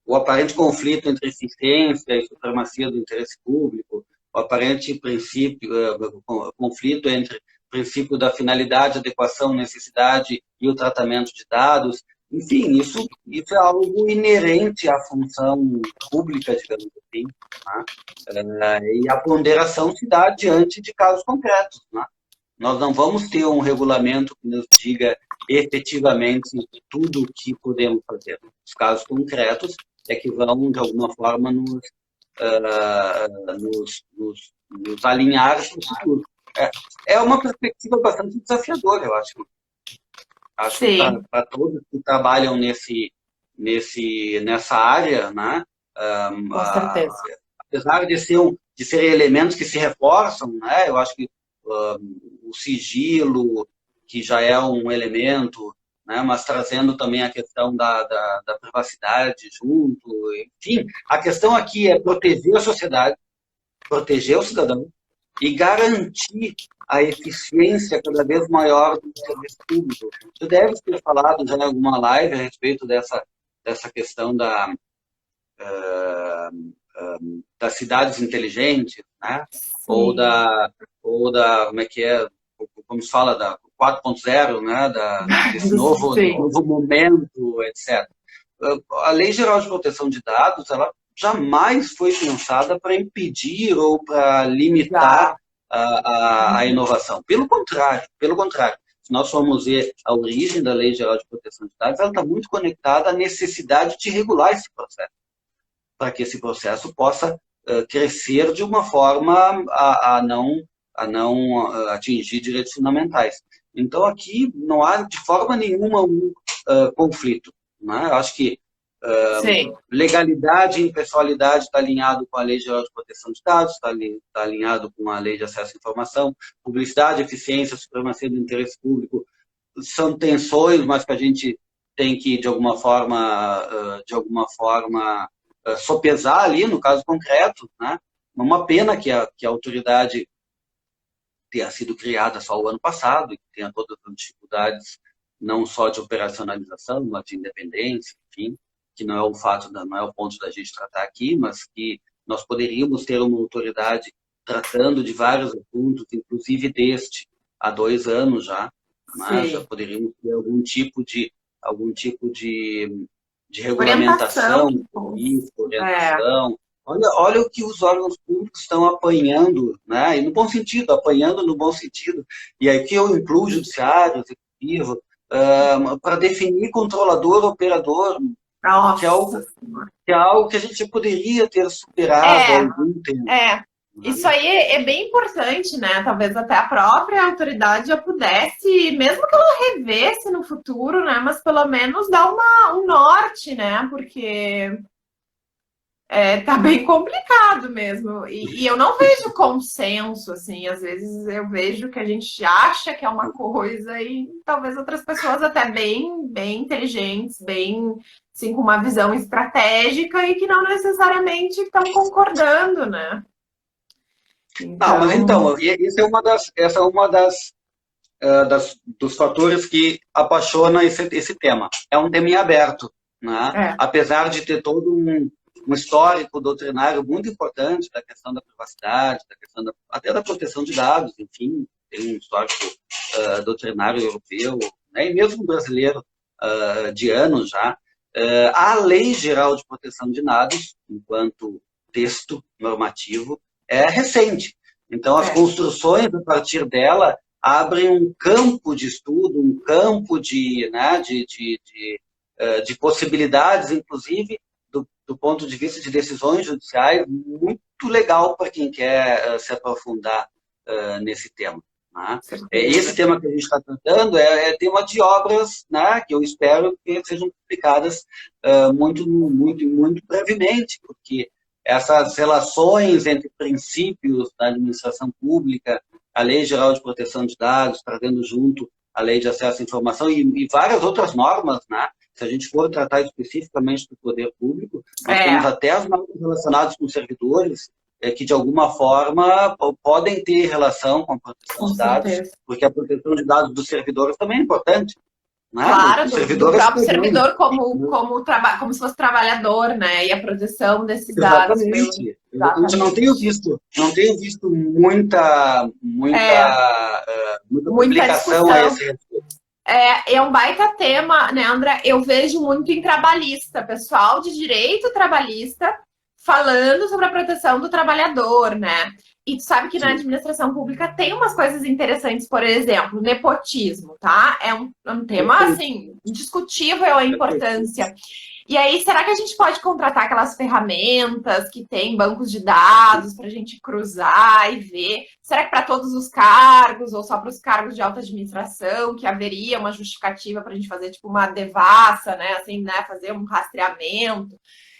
O aparente conflito entre eficiência e supremacia do interesse público, o aparente conflito entre o princípio da finalidade, adequação, necessidade e o tratamento de dados. Enfim, isso é algo inerente à função pública, digamos assim. Né? E a ponderação se dá diante de casos concretos. Né? Nós não vamos ter um regulamento que nos diga efetivamente tudo o que podemos fazer. Os casos concretos é que vão, de alguma forma, nos alinhar para o futuro. É uma perspectiva bastante desafiadora, eu acho. Acho que para todos que trabalham nessa área, né? Com certeza. Apesar de serem elementos que se reforçam, né? Eu acho que o sigilo, que já é um elemento né? Mas trazendo também a questão da privacidade junto, enfim. A questão aqui é proteger a sociedade, proteger o cidadão e garantir a eficiência cada vez maior do serviço público. Tu deve ter falado já em alguma live a respeito dessa questão das cidades inteligentes, né? Ou Sim. como é que é, como se fala, da 4.0, né? Desse Sim. novo momento, etc. A Lei Geral de Proteção de Dados, ela jamais foi pensada para impedir ou para limitar Já. a inovação. Pelo contrário, pelo contrário. Se nós formos ver a origem da Lei Geral de Proteção de Dados, ela está muito conectada à necessidade de regular esse processo, para que esse processo possa crescer de uma forma a não atingir direitos fundamentais. Então, aqui não há de forma nenhuma um conflito. Né? Eu acho que Sim. legalidade e impessoalidade está alinhado com a Lei Geral de Proteção de Dados, está alinhado com a Lei de Acesso à Informação, publicidade, eficiência, supremacia do interesse público, são tensões, mas que a gente tem que, de alguma forma, sopesar ali, no caso concreto, né? Uma pena que a autoridade tenha sido criada só o ano passado e que tenha todas as dificuldades, não só de operacionalização, mas de independência, enfim, que não é o fato, não é o ponto da gente tratar aqui, mas que nós poderíamos ter uma autoridade tratando de vários assuntos, inclusive deste, há 2 anos já, né? Já Sim. poderíamos ter algum tipo de Orientação. regulamentação, isso, É. orientação. Olha o que os órgãos públicos estão apanhando, né? E no bom sentido, apanhando no bom sentido. E aqui eu incluo o judiciário, o executivo, para definir controlador, operador, que é algo, Nossa. que a gente poderia ter superado há É, algum tempo. é. Isso aí é bem importante, né? Talvez até a própria autoridade já pudesse, mesmo que ela revesse no futuro, né? Mas pelo menos dar um norte, né? Porque tá bem complicado mesmo. E eu não vejo consenso, assim. Às vezes eu vejo que a gente acha que é uma coisa e talvez outras pessoas até bem inteligentes, bem, assim, com uma visão estratégica e que não necessariamente estão concordando, né? Não, mas Então, então, essa é uma dos fatores que apaixona esse tema. É um tema em aberto, né? é, Apesar de ter todo um histórico doutrinário muito importante da questão da privacidade, da questão até da proteção de dados, enfim, tem um histórico doutrinário europeu, né? E mesmo brasileiro de anos já. A Lei Geral de Proteção de Dados, enquanto texto normativo, é recente. Então, as é. construções a partir dela abrem um campo de estudo, um campo né, de possibilidades, inclusive do ponto de vista de decisões judiciais, muito legal para quem quer se aprofundar nesse tema. Né? Esse Certeza. tema que a gente está tratando é tema de obras, né, que eu espero que sejam publicadas muito brevemente, porque essas relações entre princípios da administração pública, a Lei Geral de Proteção de Dados, trazendo junto a Lei de Acesso à Informação e várias outras normas, né? Se a gente for tratar especificamente do poder público, nós temos É, até as normas relacionadas com servidores, que de alguma forma podem ter relação com a proteção com de dados, certeza. porque a proteção de dados dos servidores também é importante. Né? Claro, O do servidor é próprio cidadão. servidor como se fosse trabalhador, né? E a proteção desses dados pelo. Exatamente. Exatamente. Exatamente. Não tenho visto É, muita muita publicação a discussão. esse respeito. É um baita tema, né, André? Eu vejo muito em trabalhista, pessoal de direito trabalhista falando sobre a proteção do trabalhador, né? E tu sabe que na Sim, administração pública tem umas coisas interessantes, por exemplo, nepotismo, tá? É um tema, perfeito, assim, indiscutível a perfeito. importância. E aí, será que a gente pode contratar aquelas ferramentas que tem bancos de dados para a gente cruzar e ver? Será que para todos os cargos ou só para os cargos de alta administração que haveria uma justificativa para a gente fazer tipo uma devassa, né? Assim, né? Fazer um rastreamento.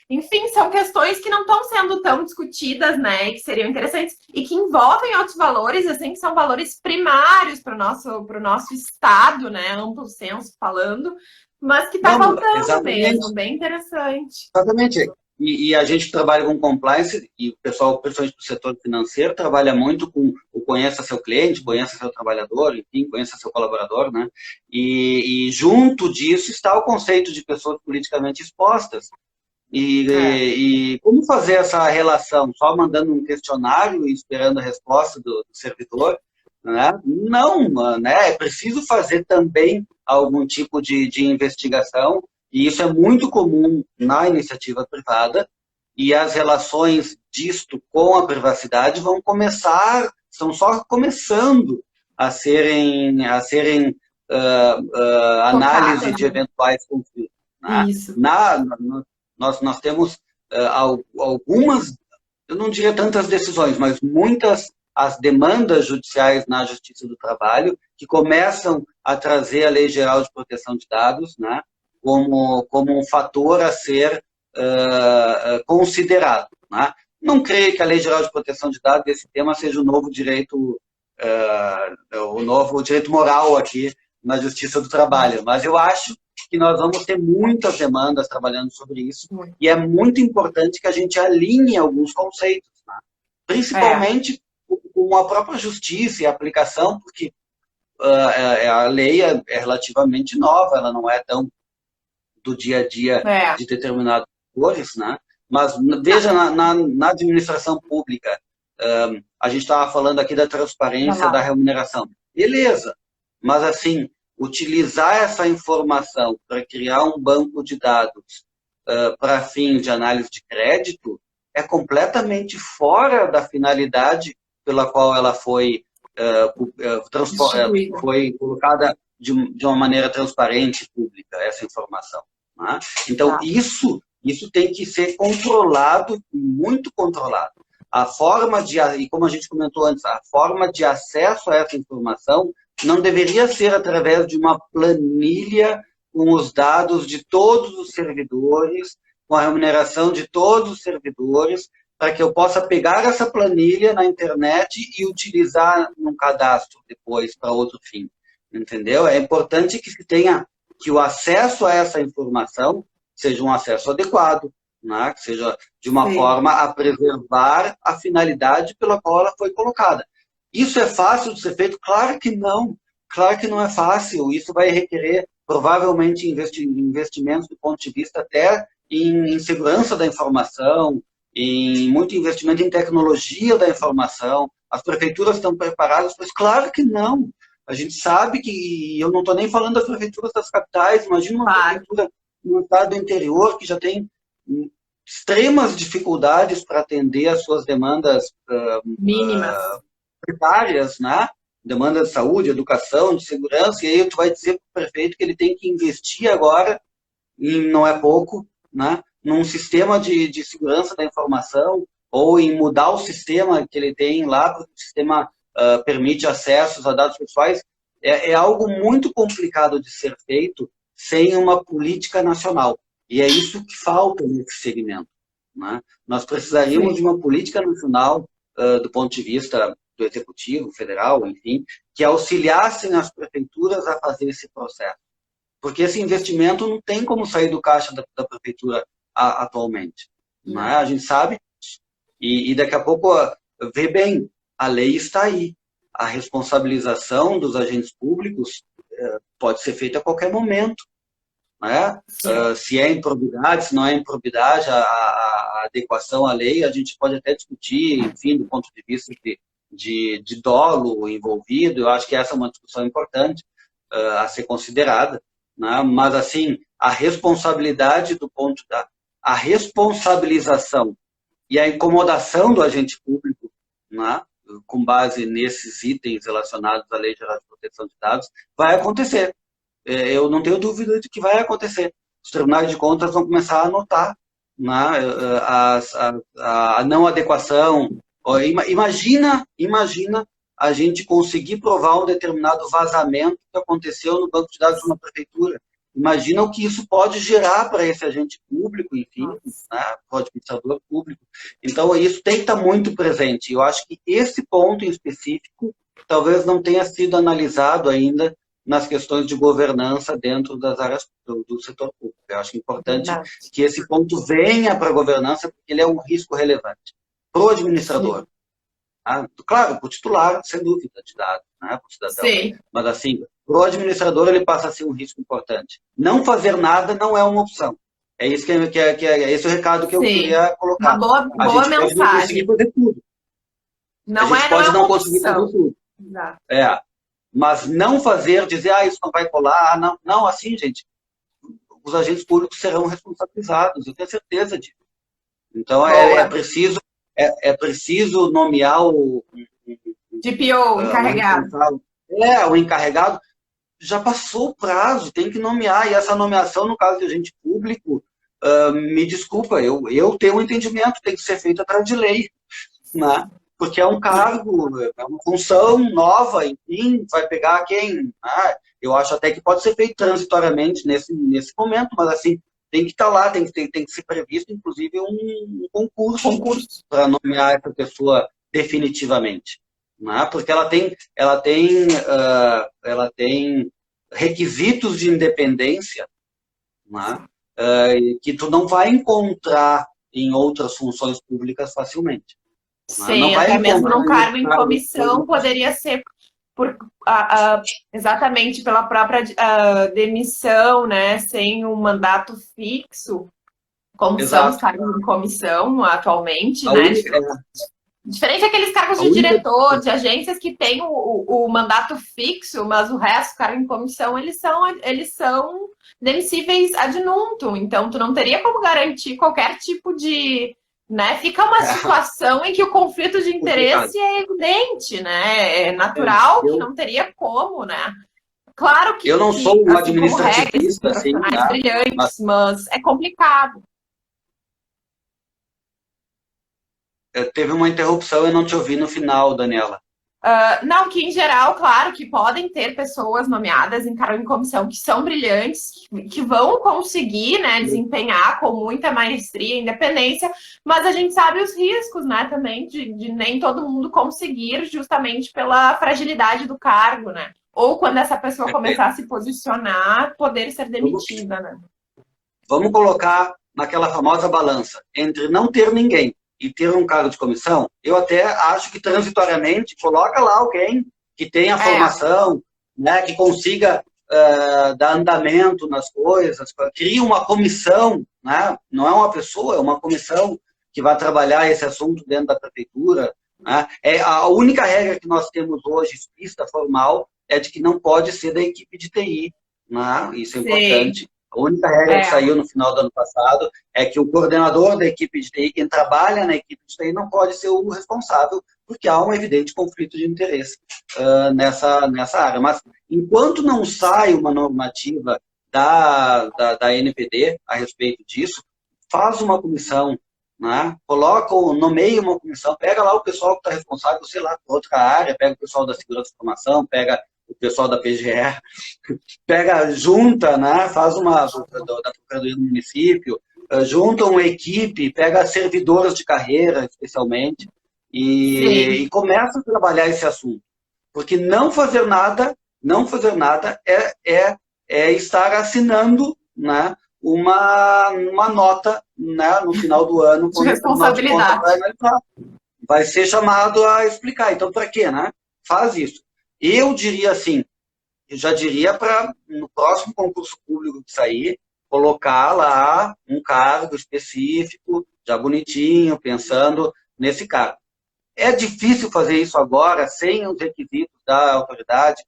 Enfim, são questões que não estão sendo tão discutidas, né? E que seriam interessantes e que envolvem outros valores, assim, que são valores primários para o nosso Estado, né? Amplo senso falando, mas que está Não, faltando exatamente. mesmo, bem interessante. Exatamente. E a gente trabalha com compliance, e o pessoal, principalmente do setor financeiro, trabalha muito com o conheça seu cliente, conheça seu trabalhador, enfim, conheça seu colaborador, né? E junto disso está o conceito de pessoas politicamente expostas. É, E como fazer essa relação? Só mandando um questionário e esperando a resposta do servidor? Né? Não, né? É preciso fazer também algum tipo de investigação, e isso é muito comum na iniciativa privada, e as relações disto com a privacidade vão começar, estão só começando a serem análise tocadas, de né? eventuais conflitos. Né? Isso. Nós temos algumas, eu não diria tantas decisões, mas muitas as demandas judiciais na Justiça do Trabalho que começam a trazer a Lei Geral de Proteção de Dados, né, como um fator a ser considerado. Né? Não creio que a Lei Geral de Proteção de Dados, esse tema, seja o novo direito moral aqui na Justiça do Trabalho, mas eu acho que nós vamos ter muitas demandas trabalhando sobre isso, e é muito importante que a gente alinhe alguns conceitos, né? É, Principalmente com a própria justiça e a aplicação, porque a lei é relativamente nova, ela não é tão do dia a dia é. de determinados setores, né? Mas veja, na administração pública, a gente estava falando aqui da Vai transparência da lá. remuneração. Beleza, mas assim, utilizar essa informação para criar um banco de dados para fins de análise de crédito é completamente fora da finalidade pela qual ela Distribuída. foi colocada de uma maneira transparente e pública, essa informação. Né? Então, Tá. isso tem que ser controlado, muito controlado. A forma e como a gente comentou antes, a forma de acesso a essa informação não deveria ser através de uma planilha com os dados de todos os servidores, com a remuneração de todos os servidores, para que eu possa pegar essa planilha na internet e utilizar num cadastro depois para outro fim. Entendeu? É importante que se tenha que o acesso a essa informação seja um acesso adequado, né? Que seja de uma Sim. forma a preservar a finalidade pela qual ela foi colocada. Isso é fácil de ser feito? Claro que não. Claro que não é fácil. Isso vai requerer, provavelmente, investimentos do ponto de vista até em segurança da informação, em muito investimento em tecnologia da informação. As prefeituras estão preparadas para isso? Claro que não. A gente sabe que, eu não estou nem falando das prefeituras das capitais, imagina uma Claro. prefeitura no estado do interior que já tem extremas dificuldades para atender as suas demandas Mínimas. primárias, né? Demandas de saúde, educação, de segurança, e aí tu vai dizer para o prefeito que ele tem que investir agora, e não é pouco, né? Num sistema de segurança da informação, ou em mudar o sistema que ele tem lá, porque o sistema permite acessos a dados pessoais, é algo muito complicado de ser feito sem uma política nacional. E é isso que falta nesse segmento. Né? Nós precisaríamos Sim. de uma política nacional, do ponto de vista do executivo, federal, enfim, que auxiliassem as prefeituras a fazer esse processo. Porque esse investimento não tem como sair do caixa da prefeitura atualmente. Né? A gente sabe, e daqui a pouco, vê bem, a lei está aí. A responsabilização dos agentes públicos pode ser feita a qualquer momento. Né? Se é improbidade, se não é improbidade, a adequação à lei, a gente pode até discutir, enfim, do ponto de vista de dolo envolvido. Eu acho que essa é uma discussão importante a ser considerada. Né? Mas, assim, a responsabilidade do ponto da... A responsabilização e a incomodação do agente público, né, com base nesses itens relacionados à Lei Geral de Proteção de Dados, vai acontecer. Eu não tenho dúvida de que vai acontecer. Os tribunais de contas vão começar a notar, né, a não adequação. Imagina a gente conseguir provar um determinado vazamento que aconteceu no banco de dados de uma prefeitura. Imagina o que isso pode gerar para esse agente público, enfim, né, para o administrador público. Então, isso tem que estar muito presente. Eu acho que esse ponto em específico talvez não tenha sido analisado ainda nas questões de governança dentro das áreas do setor público. Eu acho importante que esse ponto venha para a governança, porque ele é um risco relevante para o administrador. Tá? Claro, para o titular, sem dúvida, de dados, né, para o cidadão. Sim. Mas, assim, para o administrador, ele passa a ser um risco importante. Não fazer nada não é uma opção. É isso esse o recado que eu queria colocar. Uma boa mensagem. Pode não conseguir fazer tudo. A gente pode não conseguir fazer tudo. Exato. Mas não fazer, dizer, isso não vai colar, não, assim, gente, os agentes públicos serão responsabilizados, eu tenho certeza disso. Então, é preciso nomear o DPO, encarregado. O encarregado. Já passou o prazo, tem que nomear, e essa nomeação, no caso de agente público, me desculpa, eu tenho um entendimento, tem que ser feito atrás de lei, né? Porque é um cargo, é uma função nova, enfim, vai pegar quem? Eu acho até que pode ser feito transitoriamente nesse momento, mas assim, tem que estar lá, tem que ser previsto, inclusive, um concurso para nomear essa pessoa definitivamente. Né? Porque ela tem requisitos de independência, né? Que tu não vai encontrar em outras funções públicas facilmente. Sim, até mesmo num cargo em comissão poderia ser exatamente pela própria demissão, né, sem um mandato fixo, como são os cargos em comissão atualmente, né? Diferente daqueles cargos de diretor, de agências que têm o mandato fixo, mas o resto, cargo em comissão, eles são demissíveis ad nuntum. Então, tu não teria como garantir qualquer tipo de... Né? Fica uma situação em que o conflito de interesse é evidente, né? É natural que não teria como, né? Claro que... Eu não sou um administrativista, assim, brilhantes, mas é complicado. Teve uma interrupção, eu não te ouvi no final, Daniela. Não, que em geral, claro, que podem ter pessoas nomeadas em cargo em comissão que são brilhantes, que vão conseguir, né, desempenhar com muita maestria e independência, mas a gente sabe os riscos, né, também, de nem todo mundo conseguir, justamente pela fragilidade do cargo, né? Ou quando essa pessoa começar a se posicionar, poder ser demitida, né? Vamos colocar naquela famosa balança entre não ter ninguém e ter um cargo de comissão. Eu até acho que transitoriamente coloca lá alguém que tenha formação, né, que consiga dar andamento nas coisas, cria uma comissão, né, não é uma pessoa, é uma comissão que vai trabalhar esse assunto dentro da prefeitura. Né. A única regra que nós temos hoje, explícita, formal, é de que não pode ser da equipe de TI. Né, isso é importante. A única regra que saiu no final do ano passado é que o coordenador da equipe de TI, quem trabalha na equipe de TI, não pode ser o responsável, porque há um evidente conflito de interesse nessa área. Mas, enquanto não sai uma normativa da NPD a respeito disso, faz uma comissão, né? Nomeia uma comissão, pega lá o pessoal que está responsável, sei lá, por outra área, pega o pessoal da segurança de informação, pega o pessoal da PGR, junta, né, faz da Procuradoria do Município, junta uma equipe, pega servidoras de carreira, especialmente, e começa a trabalhar esse assunto. Porque não fazer nada é estar assinando, né, uma nota, né, no final do ano, de responsabilidade. Vai ser chamado a explicar. Então, para quê, né? Faz isso. Eu diria assim, eu já diria para, no próximo concurso público que sair, colocar lá um cargo específico, já bonitinho, pensando nesse cargo. É difícil fazer isso agora, sem os requisitos da autoridade?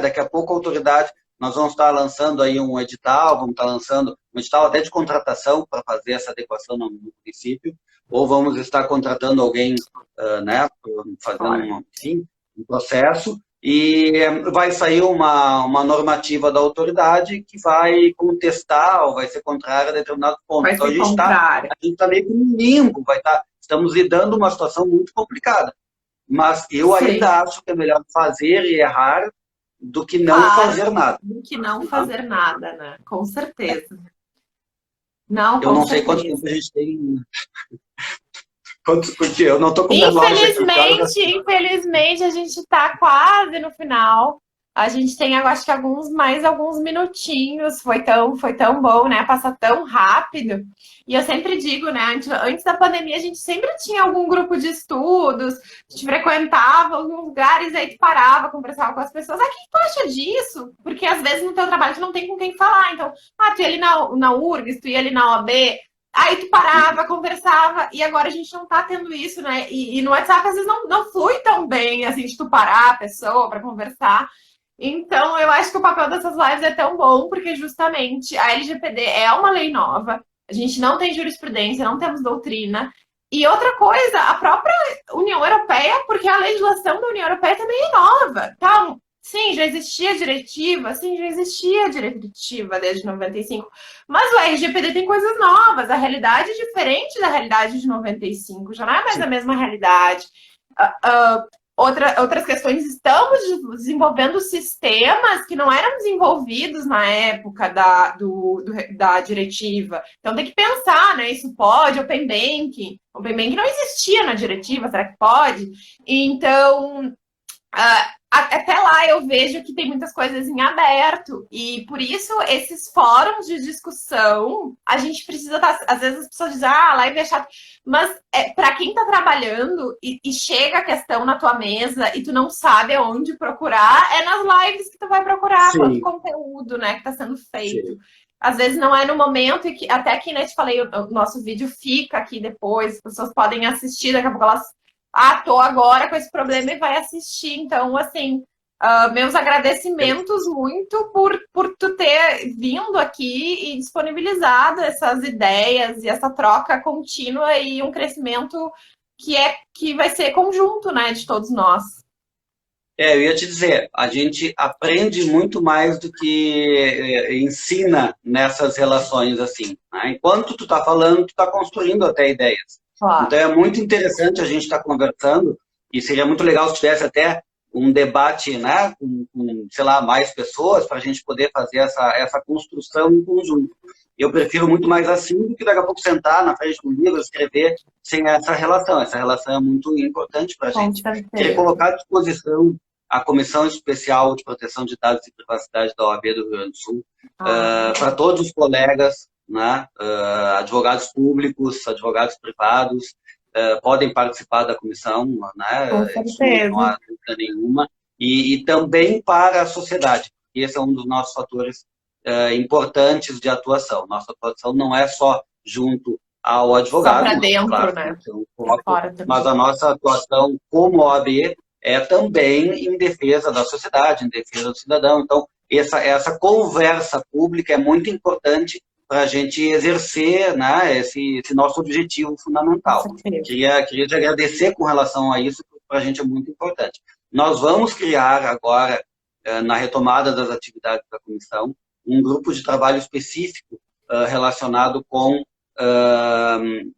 Daqui a pouco a autoridade, nós vamos estar lançando aí um edital, vamos estar lançando um edital até de contratação para fazer essa adequação no município, ou vamos estar contratando alguém, né, fazendo um processo, e vai sair uma normativa da autoridade que vai contestar ou vai ser contrária a determinados pontos. Então, a gente está meio que no limbo, estamos lidando uma situação muito complicada. Mas eu ainda acho que é melhor fazer e errar do que não Claro, fazer nada. do que não fazer nada, né? Com certeza. Não, Eu com não sei quanto certeza. tempo a gente tem. Porque eu não estou com o relógio aqui. Infelizmente, a gente está quase no final. A gente tem, eu acho que mais alguns minutinhos. Foi tão bom, né? Passa tão rápido. E eu sempre digo, né? Antes da pandemia, a gente sempre tinha algum grupo de estudos, a gente frequentava alguns lugares, aí tu parava, conversava com as pessoas. Ah, o que tu acha disso? Porque às vezes no teu trabalho tu não tem com quem falar. Então, tu ia ali na URGS, tu ia ali na OAB, aí tu parava, conversava, e agora a gente não tá tendo isso, né? E no WhatsApp, às vezes, não flui tão bem, assim, de tu parar a pessoa para conversar. Então, eu acho que o papel dessas lives é tão bom, porque justamente a LGPD é uma lei nova, a gente não tem jurisprudência, não temos doutrina. E outra coisa, a própria União Europeia, porque a legislação da União Europeia também é nova. Tá? Sim, já existia diretiva, desde 95. Mas o RGPD tem coisas novas, a realidade é diferente da realidade de 95, já não é mais a mesma realidade. Outras questões, estamos desenvolvendo sistemas que não eram desenvolvidos na época da diretiva. Então tem que pensar, né? Isso pode, Open Banking. Open Banking não existia na diretiva, será que pode? Então, até lá eu vejo que tem muitas coisas em aberto e por isso esses fóruns de discussão a gente precisa estar, às vezes as pessoas dizem, live é chato, mas para quem está trabalhando e chega a questão na tua mesa e tu não sabe aonde procurar, é nas lives que tu vai procurar quanto conteúdo, né, que está sendo feito. Sim. Às vezes não é no momento, e que até que, né, te falei, o nosso vídeo fica aqui depois, as pessoas podem assistir, daqui a pouco elas tô agora com esse problema e vai assistir. Então, assim, meus agradecimentos muito por tu ter vindo aqui e disponibilizado essas ideias e essa troca contínua e um crescimento que vai ser conjunto, né, de todos nós. Eu ia te dizer, a gente aprende muito mais do que ensina nessas relações assim. Né? Enquanto tu está falando, tu está construindo até ideias. Claro. Então é muito interessante a gente estar conversando e seria muito legal se tivesse até um debate, né, com sei lá, mais pessoas para a gente poder fazer essa construção em conjunto. Eu prefiro muito mais assim do que daqui a pouco sentar na frente do livro, escrever sem essa relação. Essa relação é muito importante para a gente. Queria colocar à disposição a Comissão Especial de Proteção de Dados e Privacidade da OAB do Rio Grande do Sul para todos os colegas, né, advogados públicos, advogados privados, podem participar da comissão, né, não há dúvida nenhuma, e também para a sociedade. Esse é um dos nossos fatores importantes de atuação. Nossa atuação não é só junto ao advogado, só para dentro, claro, né? Mas a nossa atuação como OAB é também em defesa da sociedade, em defesa do cidadão. Então, essa conversa pública é muito importante para a gente exercer, né, esse nosso objetivo fundamental. Queria te agradecer com relação a isso, porque para a gente é muito importante. Nós vamos criar agora, na retomada das atividades da comissão, um grupo de trabalho específico relacionado com,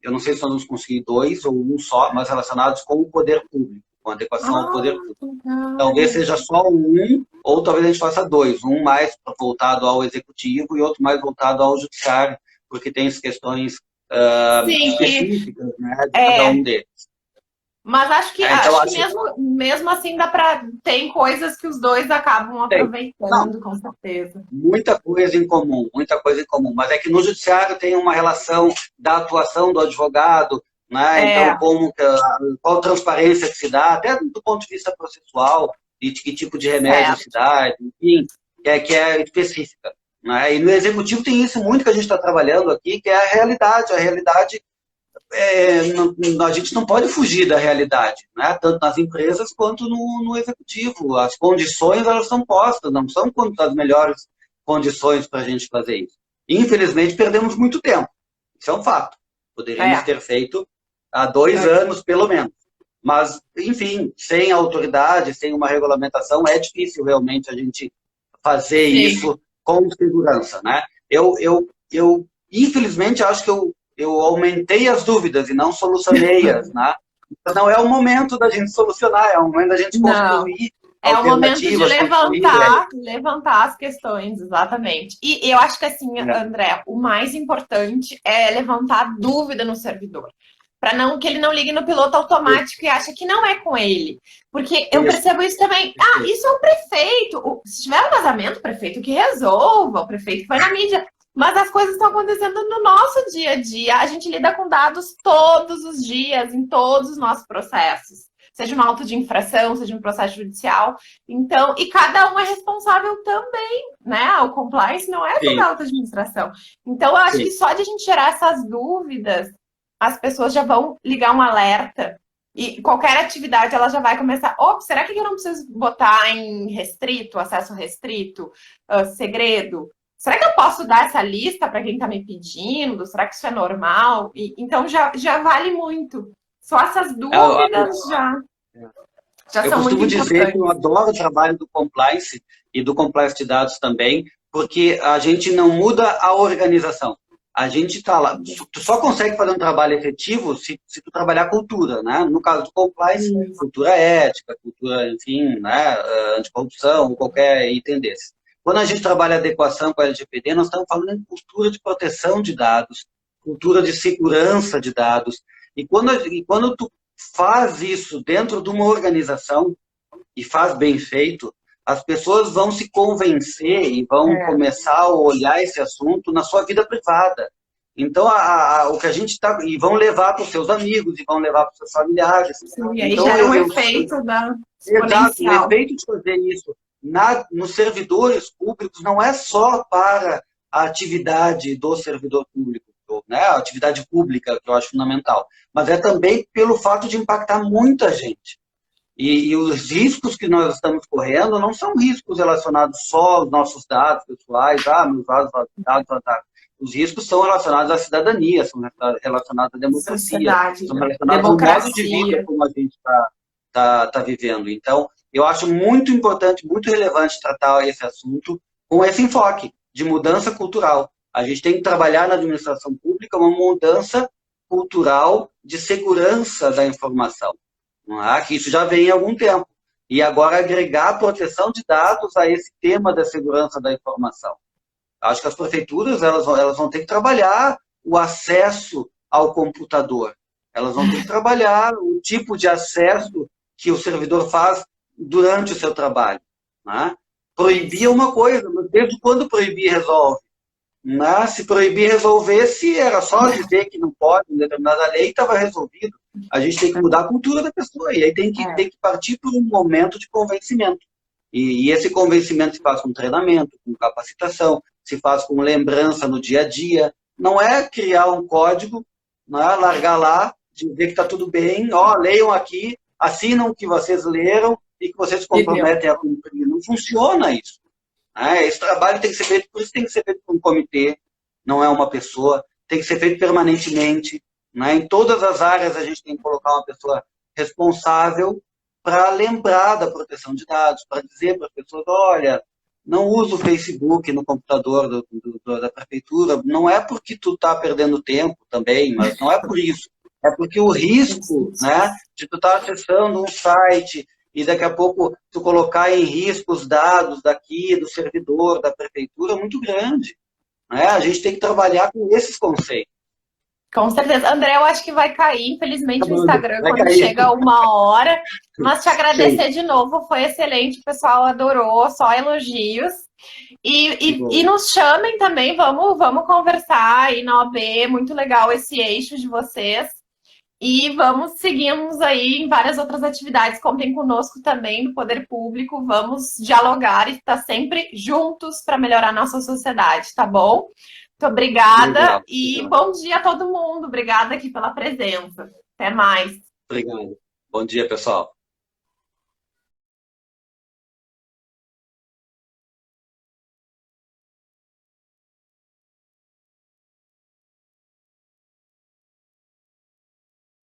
eu não sei se nós vamos conseguir 2 ou um só, mas relacionados com o poder público, com adequação ao poder público. Talvez seja só um, ou talvez a gente faça 2. Um mais voltado ao executivo e outro mais voltado ao judiciário, porque tem as questões específicas, né, de cada um deles. Mas acho que, mesmo assim tem coisas que os dois acabam aproveitando, com certeza. Muita coisa em comum. Mas é que no judiciário tem uma relação da atuação do advogado, né? Então, qual transparência que se dá, até do ponto de vista processual, de que tipo de remédio se dá, enfim, que é específica. Né? E no executivo tem isso muito que a gente está trabalhando aqui, que é a realidade. A realidade, a gente não pode fugir da realidade, né? Tanto nas empresas quanto no executivo. As condições, elas são postas, não são as melhores condições para a gente fazer isso. Infelizmente, perdemos muito tempo. Isso é um fato. Poderíamos ter feito há 2 anos, pelo menos. Mas, enfim, sem autoridade, sem uma regulamentação, é difícil realmente a gente fazer isso com segurança, né? Eu infelizmente, acho que eu aumentei as dúvidas e não solucionei-as, né? Então, não é o momento da gente solucionar, é o momento da gente construir É o momento de alternativas, construir ideias. levantar as questões, exatamente. E eu acho que assim, André, o mais importante é levantar dúvida no servidor. Para não que ele não ligue no piloto automático e ache que não é com ele. Porque eu percebo isso também. Ah, isso é o prefeito. Se tiver um vazamento, o prefeito que resolva, o prefeito que vai na mídia. Mas as coisas estão acontecendo no nosso dia a dia. A gente lida com dados todos os dias, em todos os nossos processos. Seja uma auto de infração, seja um processo judicial. Então, e cada um é responsável também, né? O compliance não é toda a auto administração. Então, eu acho que só de a gente gerar essas dúvidas, as pessoas já vão ligar um alerta. E qualquer atividade, ela já vai começar. Será que eu não preciso botar em restrito, acesso restrito, segredo? Será que eu posso dar essa lista para quem está me pedindo? Será que isso é normal? Então, já vale muito. Só essas dúvidas já são muito importantes. Eu costumo dizer que eu adoro o trabalho do compliance e do compliance de dados também, porque a gente não muda a organização. A gente está lá. Tu só consegue fazer um trabalho efetivo se tu trabalhar a cultura, né? No caso do compliance, cultura ética, cultura, enfim, né? Anticorrupção, qualquer item desse. Quando a gente trabalha adequação com a LGPD, nós estamos falando em cultura de proteção de dados, cultura de segurança de dados. E quando tu faz isso dentro de uma organização e faz bem feito, as pessoas vão se convencer e vão começar a olhar esse assunto na sua vida privada. Então, o que a gente está... E vão levar para os seus amigos, e vão levar para os seus familiares. Sim, e aí então, gera um efeito da exato, o efeito de fazer isso nos servidores públicos não é só para a atividade do servidor público, né? A atividade pública, que eu acho fundamental, mas é também pelo fato de impactar muita gente. E os riscos que nós estamos correndo não são riscos relacionados só aos nossos dados pessoais, meus dados vazados. Os riscos são relacionados à cidadania, são relacionados à democracia, são relacionados ao modo de vida como a gente está vivendo. Então, eu acho muito importante, muito relevante tratar esse assunto com esse enfoque de mudança cultural. A gente tem que trabalhar na administração pública uma mudança cultural de segurança da informação. Não é? Que isso já vem há algum tempo. E agora agregar a proteção de dados a esse tema da segurança da informação. Acho que as prefeituras elas vão ter que trabalhar o acesso ao computador. Elas vão ter que trabalhar o tipo de acesso que o servidor faz durante o seu trabalho. Né? Proibir é uma coisa, mas desde quando proibir resolve? Né? Se proibir resolvesse, era só dizer que não pode em determinada lei e estava resolvido. A gente tem que mudar a cultura da pessoa, e aí tem que partir por um momento de convencimento. E esse convencimento se faz com treinamento, com capacitação, se faz com lembrança no dia a dia. Não é criar um código, não é largar lá, dizer que está tudo bem, leiam aqui, assinam o que vocês leram e que vocês se comprometem a cumprir. Não funciona isso. Esse trabalho tem que ser feito, por isso tem que ser feito por um comitê, não é uma pessoa, tem que ser feito permanentemente. Em todas as áreas a gente tem que colocar uma pessoa responsável para lembrar da proteção de dados, para dizer para as pessoas, olha, não usa o Facebook no computador da prefeitura, não é porque tu está perdendo tempo também, mas não é por isso. É porque o risco, né, de tu estar acessando um site e daqui a pouco tu colocar em risco os dados daqui, do servidor, da prefeitura, é muito grande. Né? A gente tem que trabalhar com esses conceitos. Com certeza. André, eu acho que vai cair, infelizmente, no Instagram quando chega 1 hora. Mas te agradecer de novo, foi excelente, o pessoal adorou, só elogios. E nos chamem também, vamos conversar aí na OAB, muito legal esse eixo de vocês. E seguimos aí em várias outras atividades, contem conosco também no Poder Público, vamos dialogar e estar sempre juntos para melhorar a nossa sociedade, tá bom? Muito obrigada e bom dia a todo mundo. Obrigada aqui pela presença. Até mais. Obrigado. Bom dia, pessoal.